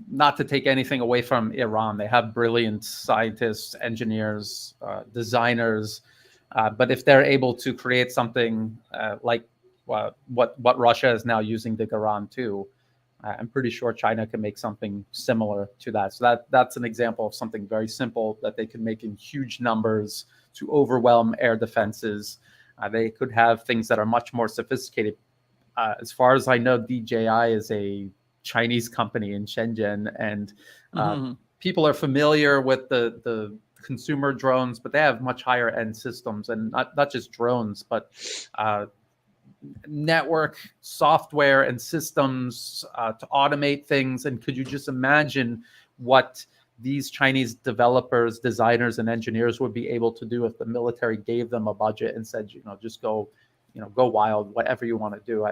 [SPEAKER 2] not to take anything away from Iran, they have brilliant scientists, engineers, designers, but if they're able to create something like what Russia is now using the Garan to, I'm pretty sure China can make something similar to that. So that's an example of something very simple that they can make in huge numbers to overwhelm air defenses. They could have things that are much more sophisticated. As far as I know, DJI is a Chinese company in Shenzhen, and people are familiar with the consumer drones, but they have much higher end systems, and not just drones, but network software and systems to automate things. And could you just imagine what these Chinese developers, designers, and engineers would be able to do if the military gave them a budget and said, just go wild, whatever you want to do.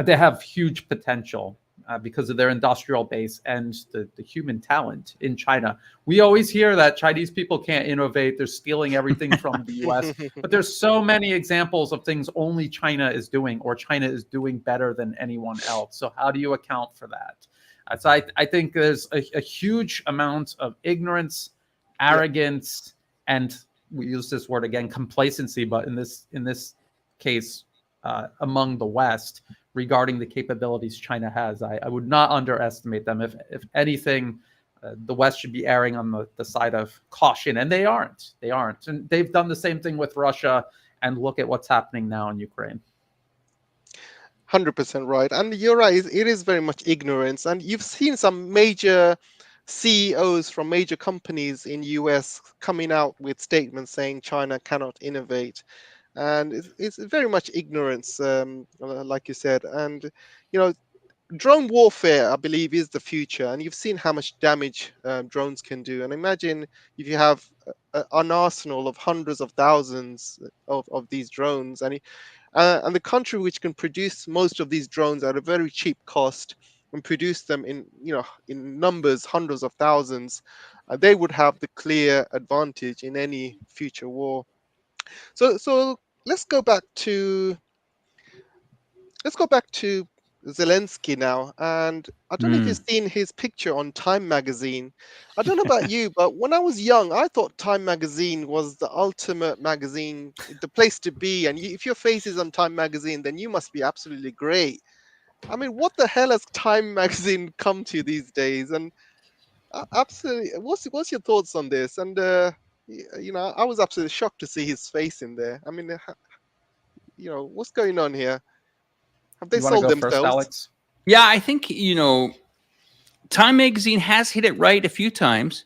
[SPEAKER 2] They have huge potential because of their industrial base and the human talent in China. We always hear that Chinese people can't innovate. They're stealing everything from the US. But there's so many examples of things only China is doing, or China is doing better than anyone else. So how do you account for that? So I think there's a huge amount of ignorance, arrogance, and we use this word again, complacency, but in this case, among the West, regarding the capabilities China has. I would not underestimate them. If anything, the West should be erring on the side of caution, and they aren't. And they've done the same thing with Russia, and look at what's happening now in Ukraine.
[SPEAKER 1] 100% right. And you're right, it is very much ignorance. And you've seen some major CEOs from major companies in US coming out with statements saying China cannot innovate. And it's very much ignorance, like you said. And, drone warfare, I believe, is the future. And you've seen how much damage drones can do. And imagine if you have an arsenal of hundreds of thousands of these drones, and the country which can produce most of these drones at a very cheap cost and produce them in numbers, hundreds of thousands, they would have the clear advantage in any future war. So let's go back to Zelensky now. And I don't know if you've seen his picture on Time magazine. I don't know about you, but when I was young, I thought Time magazine was the ultimate magazine, the place to be. And if your face is on Time magazine, then you must be absolutely great. I mean, what the hell has Time magazine come to these days? And absolutely, what's your thoughts on this? And I was absolutely shocked to see his face in there. I mean, what's going on here? Have they sold themselves?
[SPEAKER 2] First, Alex?
[SPEAKER 3] Yeah, I think, Time magazine has hit it right a few times,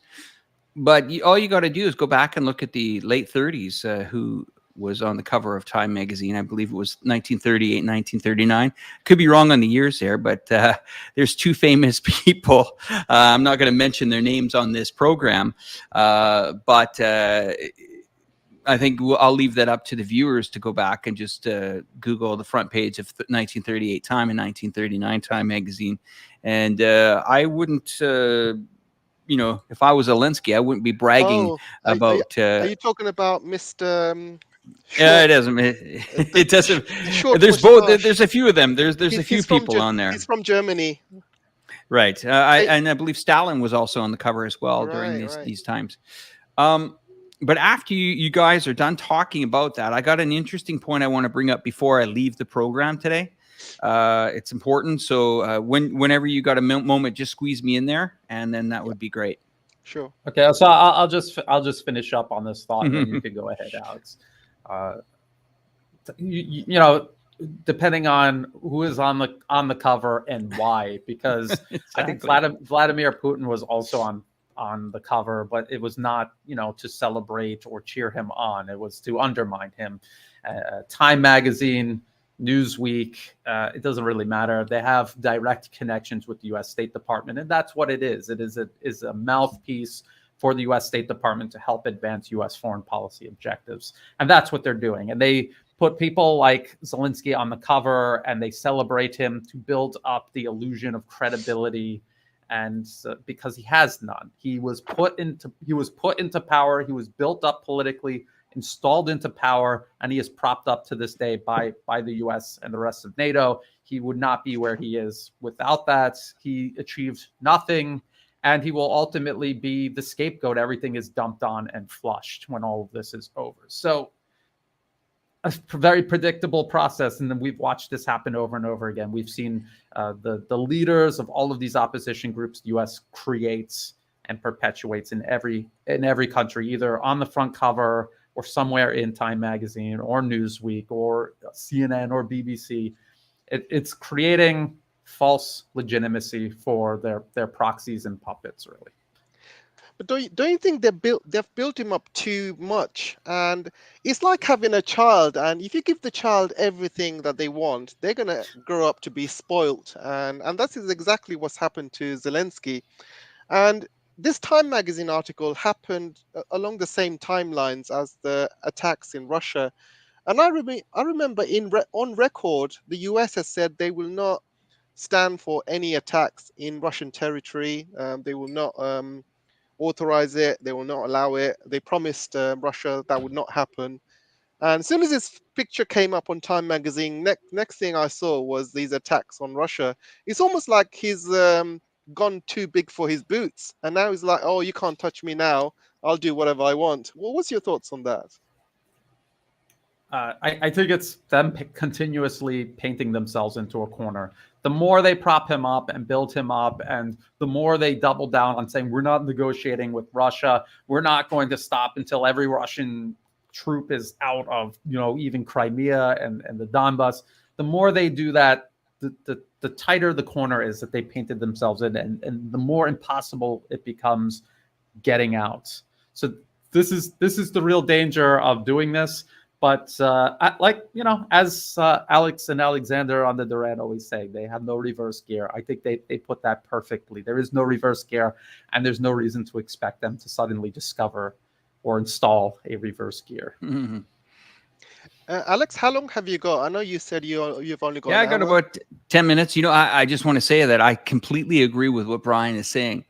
[SPEAKER 3] but all you got to do is go back and look at the late 30s, who was on the cover of Time magazine. I believe it was 1938, 1939. Could be wrong on the years there, but there's two famous people. I'm not going to mention their names on this program, but I think I'll leave that up to the viewers to go back and just Google the front page of 1938 Time and 1939 Time magazine. And I wouldn't, if I was Zelensky, I wouldn't be bragging about.
[SPEAKER 1] Are you talking about Mr.
[SPEAKER 3] Yeah, it doesn't. It doesn't. There's both. There's a few of them. There's a few people on there.
[SPEAKER 1] He's from Germany,
[SPEAKER 3] right? And I believe Stalin was also on the cover as well during these times. But after you guys are done talking about that, I got an interesting point I want to bring up before I leave the program today. It's important. So whenever you got a moment, just squeeze me in there, and then that would be great.
[SPEAKER 1] Sure.
[SPEAKER 2] Okay, so I'll just finish up on this thought, and then you could go ahead, Alex. You know, depending on who is on the cover and why, because exactly. I think Vladimir Putin was also on the cover, but it was not, to celebrate or cheer him on. It was to undermine him. Time Magazine, Newsweek, it doesn't really matter. They have direct connections with the U.S. State Department, and that's what it is. It is a mouthpiece for the U.S. State Department to help advance U.S. foreign policy objectives, and that's what they're doing. And they put people like Zelensky on the cover, and they celebrate him to build up the illusion of credibility. And because he has none, he was put into power. He was built up politically, installed into power, and he is propped up to this day by the U.S. and the rest of NATO. He would not be where he is without that. He achieved nothing, and he will ultimately be the scapegoat everything is dumped on and flushed when all of this is over. So a very predictable process, and then we've watched this happen over and over again. We've seen the leaders of all of these opposition groups the U.S. creates and perpetuates in every country, either on the front cover or somewhere in Time Magazine or Newsweek or CNN or BBC. It's creating false legitimacy for their proxies and puppets, really.
[SPEAKER 1] But don't you think they've built him up too much? And it's like having a child, and if you give the child everything that they want, they're gonna grow up to be spoilt. And that is exactly what's happened to Zelensky. And this Time Magazine article happened along the same timelines as the attacks in Russia. And I remember on record, the US has said they will not stand for any attacks in Russian territory. They will not authorize it. They will not allow it. They promised Russia that would not happen. And as soon as this picture came up on Time Magazine, next thing I saw was these attacks on Russia. It's almost like he's gone too big for his boots, and now he's like, "Oh, you can't touch me now. I'll do whatever I want." Well, what's your thoughts on that?
[SPEAKER 2] I think it's them continuously painting themselves into a corner. The more they prop him up and build him up, and the more they double down on saying, we're not negotiating with Russia, we're not going to stop until every Russian troop is out of, even Crimea and the Donbass. The more they do that, the tighter the corner is that they painted themselves in, and the more impossible it becomes getting out. So this is the real danger of doing this. But as Alex and Alexander on the Duran always say, they have no reverse gear. I think they put that perfectly. There is no reverse gear, and there's no reason to expect them to suddenly discover or install a reverse gear.
[SPEAKER 3] Mm-hmm.
[SPEAKER 1] Alex, how long have you got? I know you said you've only got.
[SPEAKER 3] Yeah, I got about 10 minutes. I just want to say that I completely agree with what Brian is saying.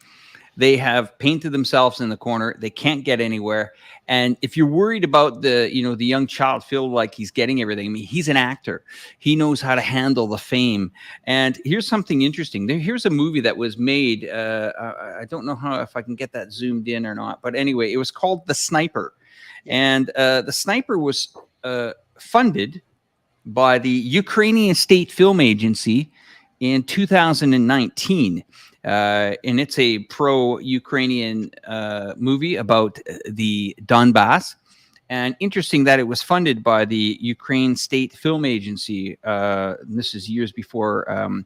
[SPEAKER 3] They have painted themselves in the corner. They can't get anywhere. And if you're worried about the young child feel like he's getting everything, I mean, he's an actor. He knows how to handle the fame. And here's something interesting. Here's a movie that was made. I don't know if I can get that zoomed in or not. But anyway, it was called The Sniper. And The Sniper was funded by the Ukrainian State Film Agency in 2019. And it's a pro-Ukrainian movie about the Donbass. And interesting that it was funded by the Ukraine State Film Agency. This is years before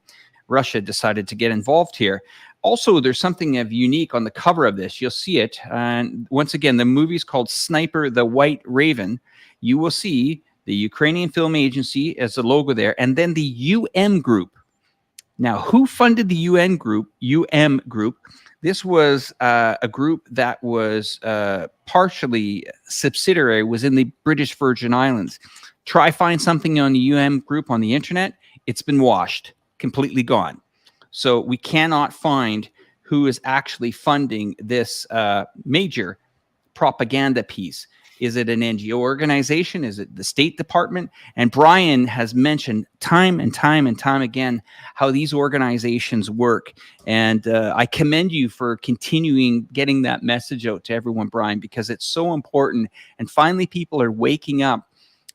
[SPEAKER 3] Russia decided to get involved here. Also, there's something of unique on the cover of this. You'll see it. And once again, the movie's called Sniper the White Raven. You will see the Ukrainian Film Agency as the logo there, and then the UM Group. Now, who funded the UM group? This was a group that was partially subsidiary, was in the British Virgin Islands. Try find something on the UM group on the internet. It's been washed, completely gone. So we cannot find who is actually funding this major propaganda piece. Is it an NGO organization? Is it the State Department? And Brian has mentioned time and time and time again how these organizations work. And I commend you for continuing getting that message out to everyone, Brian, because it's so important. And finally, people are waking up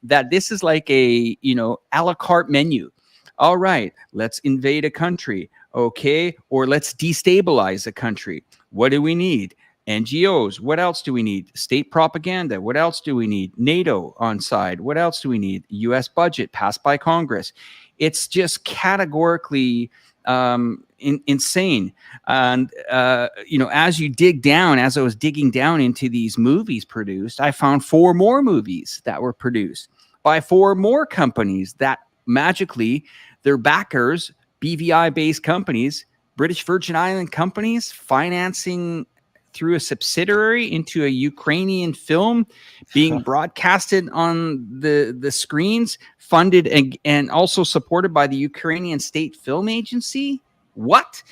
[SPEAKER 3] that this is like a, a la carte menu. All right, let's invade a country, okay? Or let's destabilize a country. What do we need? NGOs. What else do we need? State propaganda. What else do we need? NATO on side. What else do we need? US budget passed by Congress. It's just categorically insane. And, as you dig down, as I was digging down into these movies produced, I found 4 more movies that were produced by 4 more companies that magically their backers, BVI-based companies, British Virgin Island companies, financing through a subsidiary into a Ukrainian film being broadcasted on the screens, funded and also supported by the Ukrainian State Film Agency. What?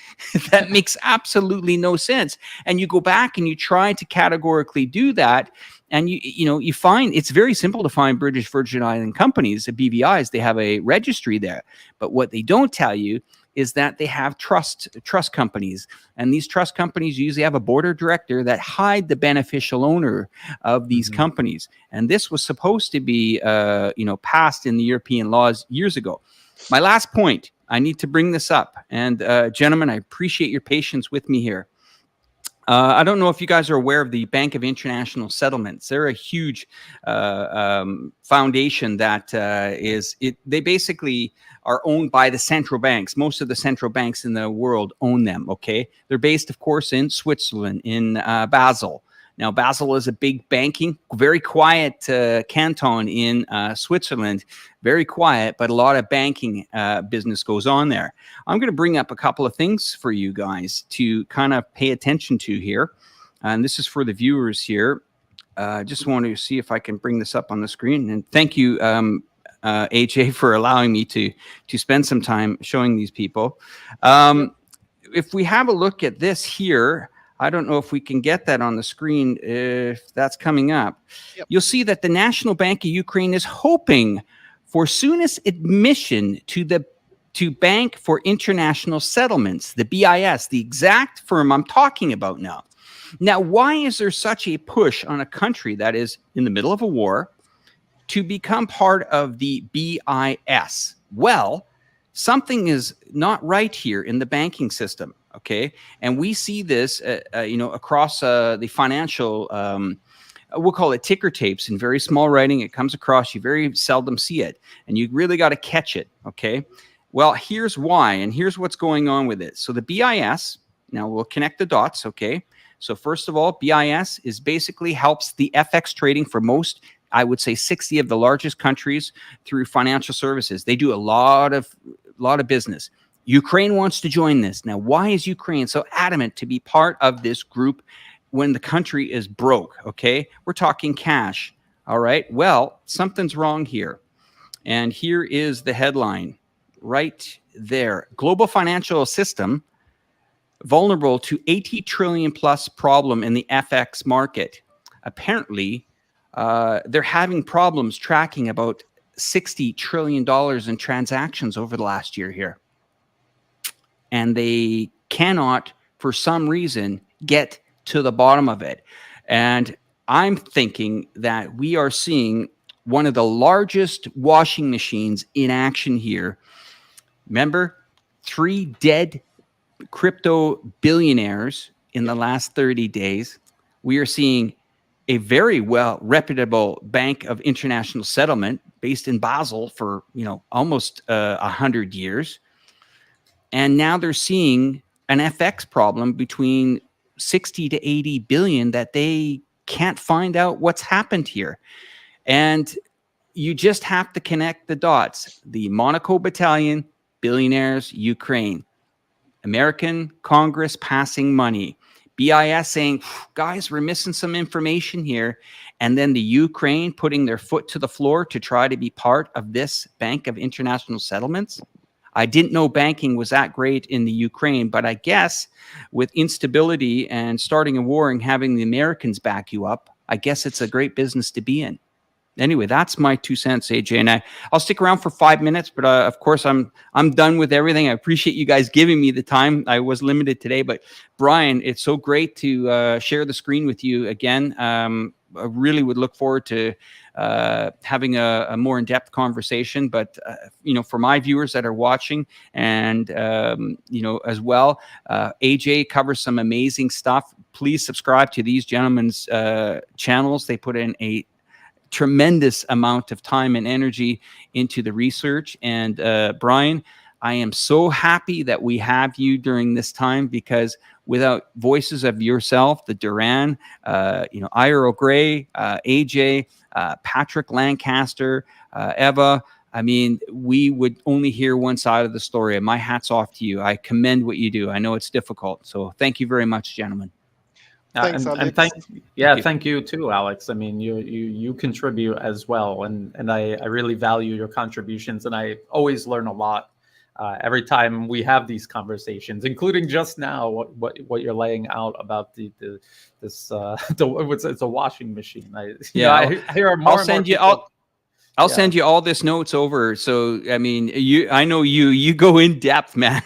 [SPEAKER 3] That makes absolutely no sense. And you go back and you try to categorically do that, and you find it's very simple to find British Virgin Island companies, the BVIs. They have a registry there, but what they don't tell you is that they have trust companies, and these trust companies usually have a board of director that hide the beneficial owner of these companies. And this was supposed to be, passed in the European laws years ago. My last point, I need to bring this up, and gentlemen, I appreciate your patience with me here. I don't know if you guys are aware of the Bank of International Settlements. They're a huge foundation that they basically are owned by the central banks. Most of the central banks in the world own them, okay? They're based, of course, in Switzerland, in Basel. Now, Basel is a big banking, very quiet canton in Switzerland, very quiet, but a lot of banking business goes on there. I'm going to bring up a couple of things for you guys to kind of pay attention to here. And this is for the viewers here. Just want to see if I can bring this up on the screen. And thank you, AJ, for allowing me to spend some time showing these people. If we have a look at this here, I don't know if we can get that on the screen, if that's coming up. Yep. You'll see that the National Bank of Ukraine is hoping for soonest admission to Bank for International Settlements, the BIS, the exact firm I'm talking about now. Now, why is there such a push on a country that is in the middle of a war to become part of the BIS? Well, something is not right here in the banking system. Okay, and we see this, across the financial, we'll call it ticker tapes in very small writing. It comes across, you very seldom see it, and you really got to catch it. Okay, well, here's why, and here's what's going on with it. So the BIS, now we'll connect the dots. Okay, so first of all, BIS is basically helps the FX trading for most, I would say 60 of the largest countries through financial services. They do a lot of business. Ukraine wants to join this. Now, why is Ukraine so adamant to be part of this group when the country is broke? Okay, we're talking cash. All right, well, something's wrong here. And here is the headline right there. Global financial system vulnerable to 80 trillion plus problem in the FX market. Apparently, they're having problems tracking about $60 trillion in transactions over the last year here. And they cannot, for some reason, get to the bottom of it. And I'm thinking that we are seeing one of the largest washing machines in action here. Remember, 3 dead crypto billionaires in the last 30 days. We are seeing a very reputable Bank of International Settlement based in Basel for almost 100 years. And now they're seeing an FX problem between 60 to 80 billion that they can't find out what's happened here. And you just have to connect the dots. The Monaco Battalion, billionaires, Ukraine. American Congress passing money. BIS saying, guys, we're missing some information here. And then the Ukraine putting their foot to the floor to try to be part of this Bank of International Settlements. I didn't know banking was that great in the Ukraine, but I guess with instability and starting a war and having the Americans back you up, I guess it's a great business to be in. Anyway, that's my 2 cents, AJ, and I'll stick around for 5 minutes, but of course I'm done with everything. I appreciate you guys giving me the time. I was limited today, but Brian, it's so great to share the screen with you again. I really would look forward to having a more in-depth conversation, but for my viewers that are watching, and as well, AJ covers some amazing stuff. Please subscribe to these gentlemen's channels. They put in a tremendous amount of time and energy into the research. And Brian, I am so happy that we have you during this time, because without voices of yourself, the Duran, Ira O'Gray, AJ, Patrick Lancaster, Eva, I mean, we would only hear one side of the story. And my hat's off to you. I commend what you do. I know it's difficult. So thank you very much, gentlemen.
[SPEAKER 1] Thanks, Alex.
[SPEAKER 2] Thank you too, Alex. I mean, you contribute as well, and I really value your contributions, and I always learn a lot every time we have these conversations, including just now what you're laying out about it's a washing machine. I hear more.
[SPEAKER 3] I'll send you all this notes over. So, I mean, I know you go in depth, man.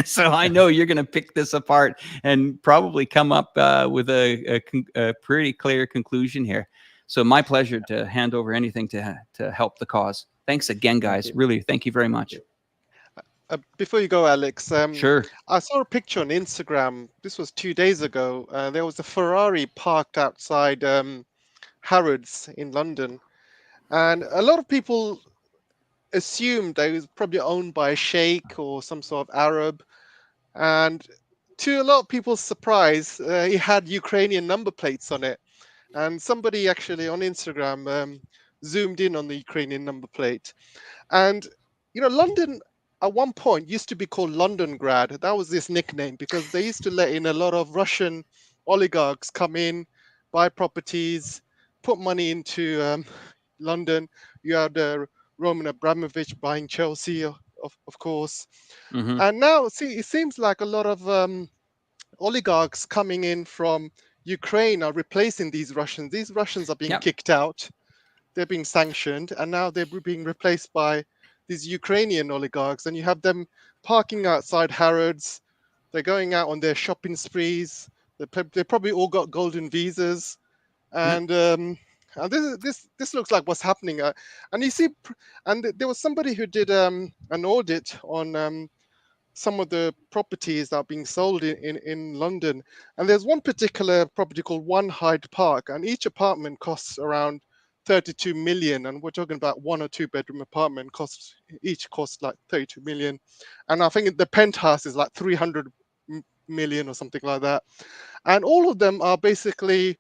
[SPEAKER 3] So I know you're going to pick this apart and probably come up with a pretty clear conclusion here. So my pleasure to hand over anything to help the cause. Thanks again, guys. Really, thank you very much.
[SPEAKER 1] Before you go, Alex,
[SPEAKER 3] sure.
[SPEAKER 1] I saw a picture on Instagram. This was 2 days ago. There was a Ferrari parked outside Harrods in London. And a lot of people assumed that it was probably owned by a sheikh or some sort of Arab. And to a lot of people's surprise, it had Ukrainian number plates on it. And somebody actually on Instagram zoomed in on the Ukrainian number plate. And, London at one point used to be called Londongrad. That was this nickname because they used to let in a lot of Russian oligarchs come in, buy properties, put money into London. You had Roman Abramovich buying Chelsea, of course.
[SPEAKER 3] Mm-hmm.
[SPEAKER 1] And now, it seems like a lot of oligarchs coming in from Ukraine are replacing these Russians. These Russians are being kicked out. They're being sanctioned, and now they're being replaced by these Ukrainian oligarchs. And you have them parking outside Harrods. They're going out on their shopping sprees. They probably all got golden visas. And and this looks like what's happening. And you see, and there was somebody who did an audit on some of the properties that are being sold in London. And there's one particular property called One Hyde Park, and each apartment costs around 32 million. And we're talking about 1 or 2 bedroom apartment each costs like 32 million. And I think the penthouse is like 300 million or something like that. And all of them are basically,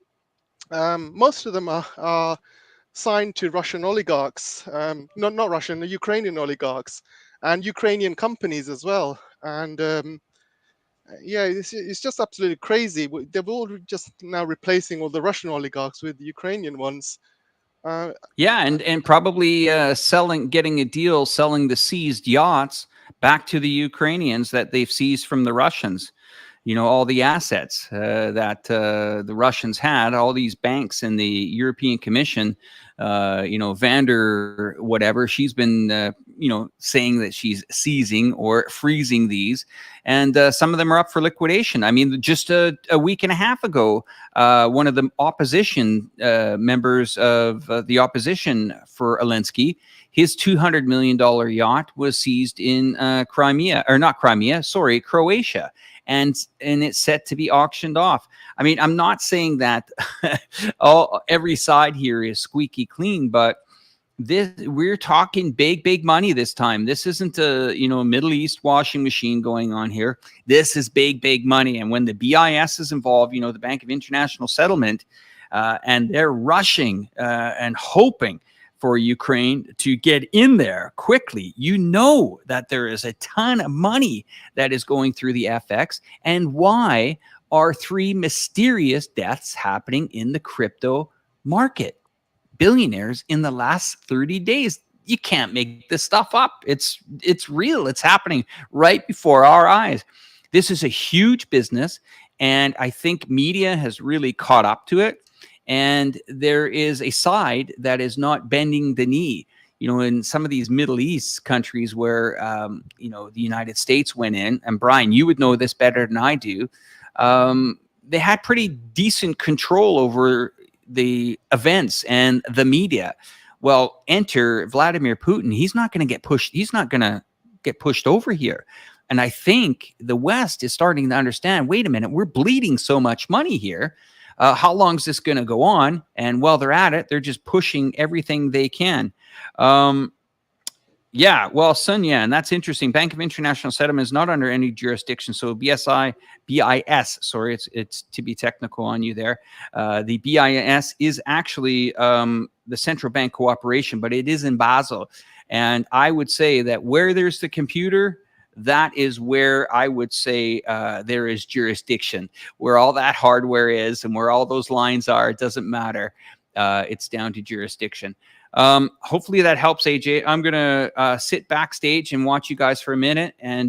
[SPEAKER 1] most of them are signed to Russian oligarchs, not Russian, Ukrainian oligarchs, and Ukrainian companies as well. And it's just absolutely crazy. They're all just now replacing all the Russian oligarchs with the Ukrainian ones.
[SPEAKER 3] And probably getting a deal, selling the seized yachts back to the Ukrainians that they've seized from the Russians. All the assets that the Russians had, all these banks and the European Commission, Vander, whatever, she's been, saying that she's seizing or freezing these. And some of them are up for liquidation. I mean, just a week and a half ago, one of the opposition members of the opposition for Zelensky, his $200 million yacht was seized in Croatia. And it's set to be auctioned off. I mean, I'm not saying that every side here is squeaky clean, but we're talking big money this time. This isn't a Middle East washing machine going on here. This is big money. And when the BIS is involved, the Bank of International Settlement, and they're rushing and hoping for Ukraine to get in there quickly, that there is a ton of money that is going through the FX. And why are 3 mysterious deaths happening in the crypto market? Billionaires in the last 30 days. You can't make this stuff up. It's real. It's happening right before our eyes. This is a huge business, and I think media has really caught up to it. and there is a side that is not bending the knee. You know, in some of these Middle East countries where, you know, the United States went in, and Brian, you would know this better than I do, they had pretty decent control over the events and the media. Well, enter Vladimir Putin. He's not going to get pushed. He's not going to get pushed over here. And I think the West is starting to understand, wait a minute, we're bleeding so much money here. How long is this going to go on? And while they're at it, they're just pushing everything they can. Yeah, well, Sun Yan, that's interesting. Bank of International Settlement is not under any jurisdiction. So BIS, sorry, it's to be technical on you there. The BIS is actually the central bank cooperation, but it is in Basel. And I would say that where there's the computer, that is where I would say there is jurisdiction. Where all that hardware is and where all those lines are, it doesn't matter. It's down to jurisdiction. Hopefully that helps, AJ. I'm going to sit backstage and watch you guys for a minute. And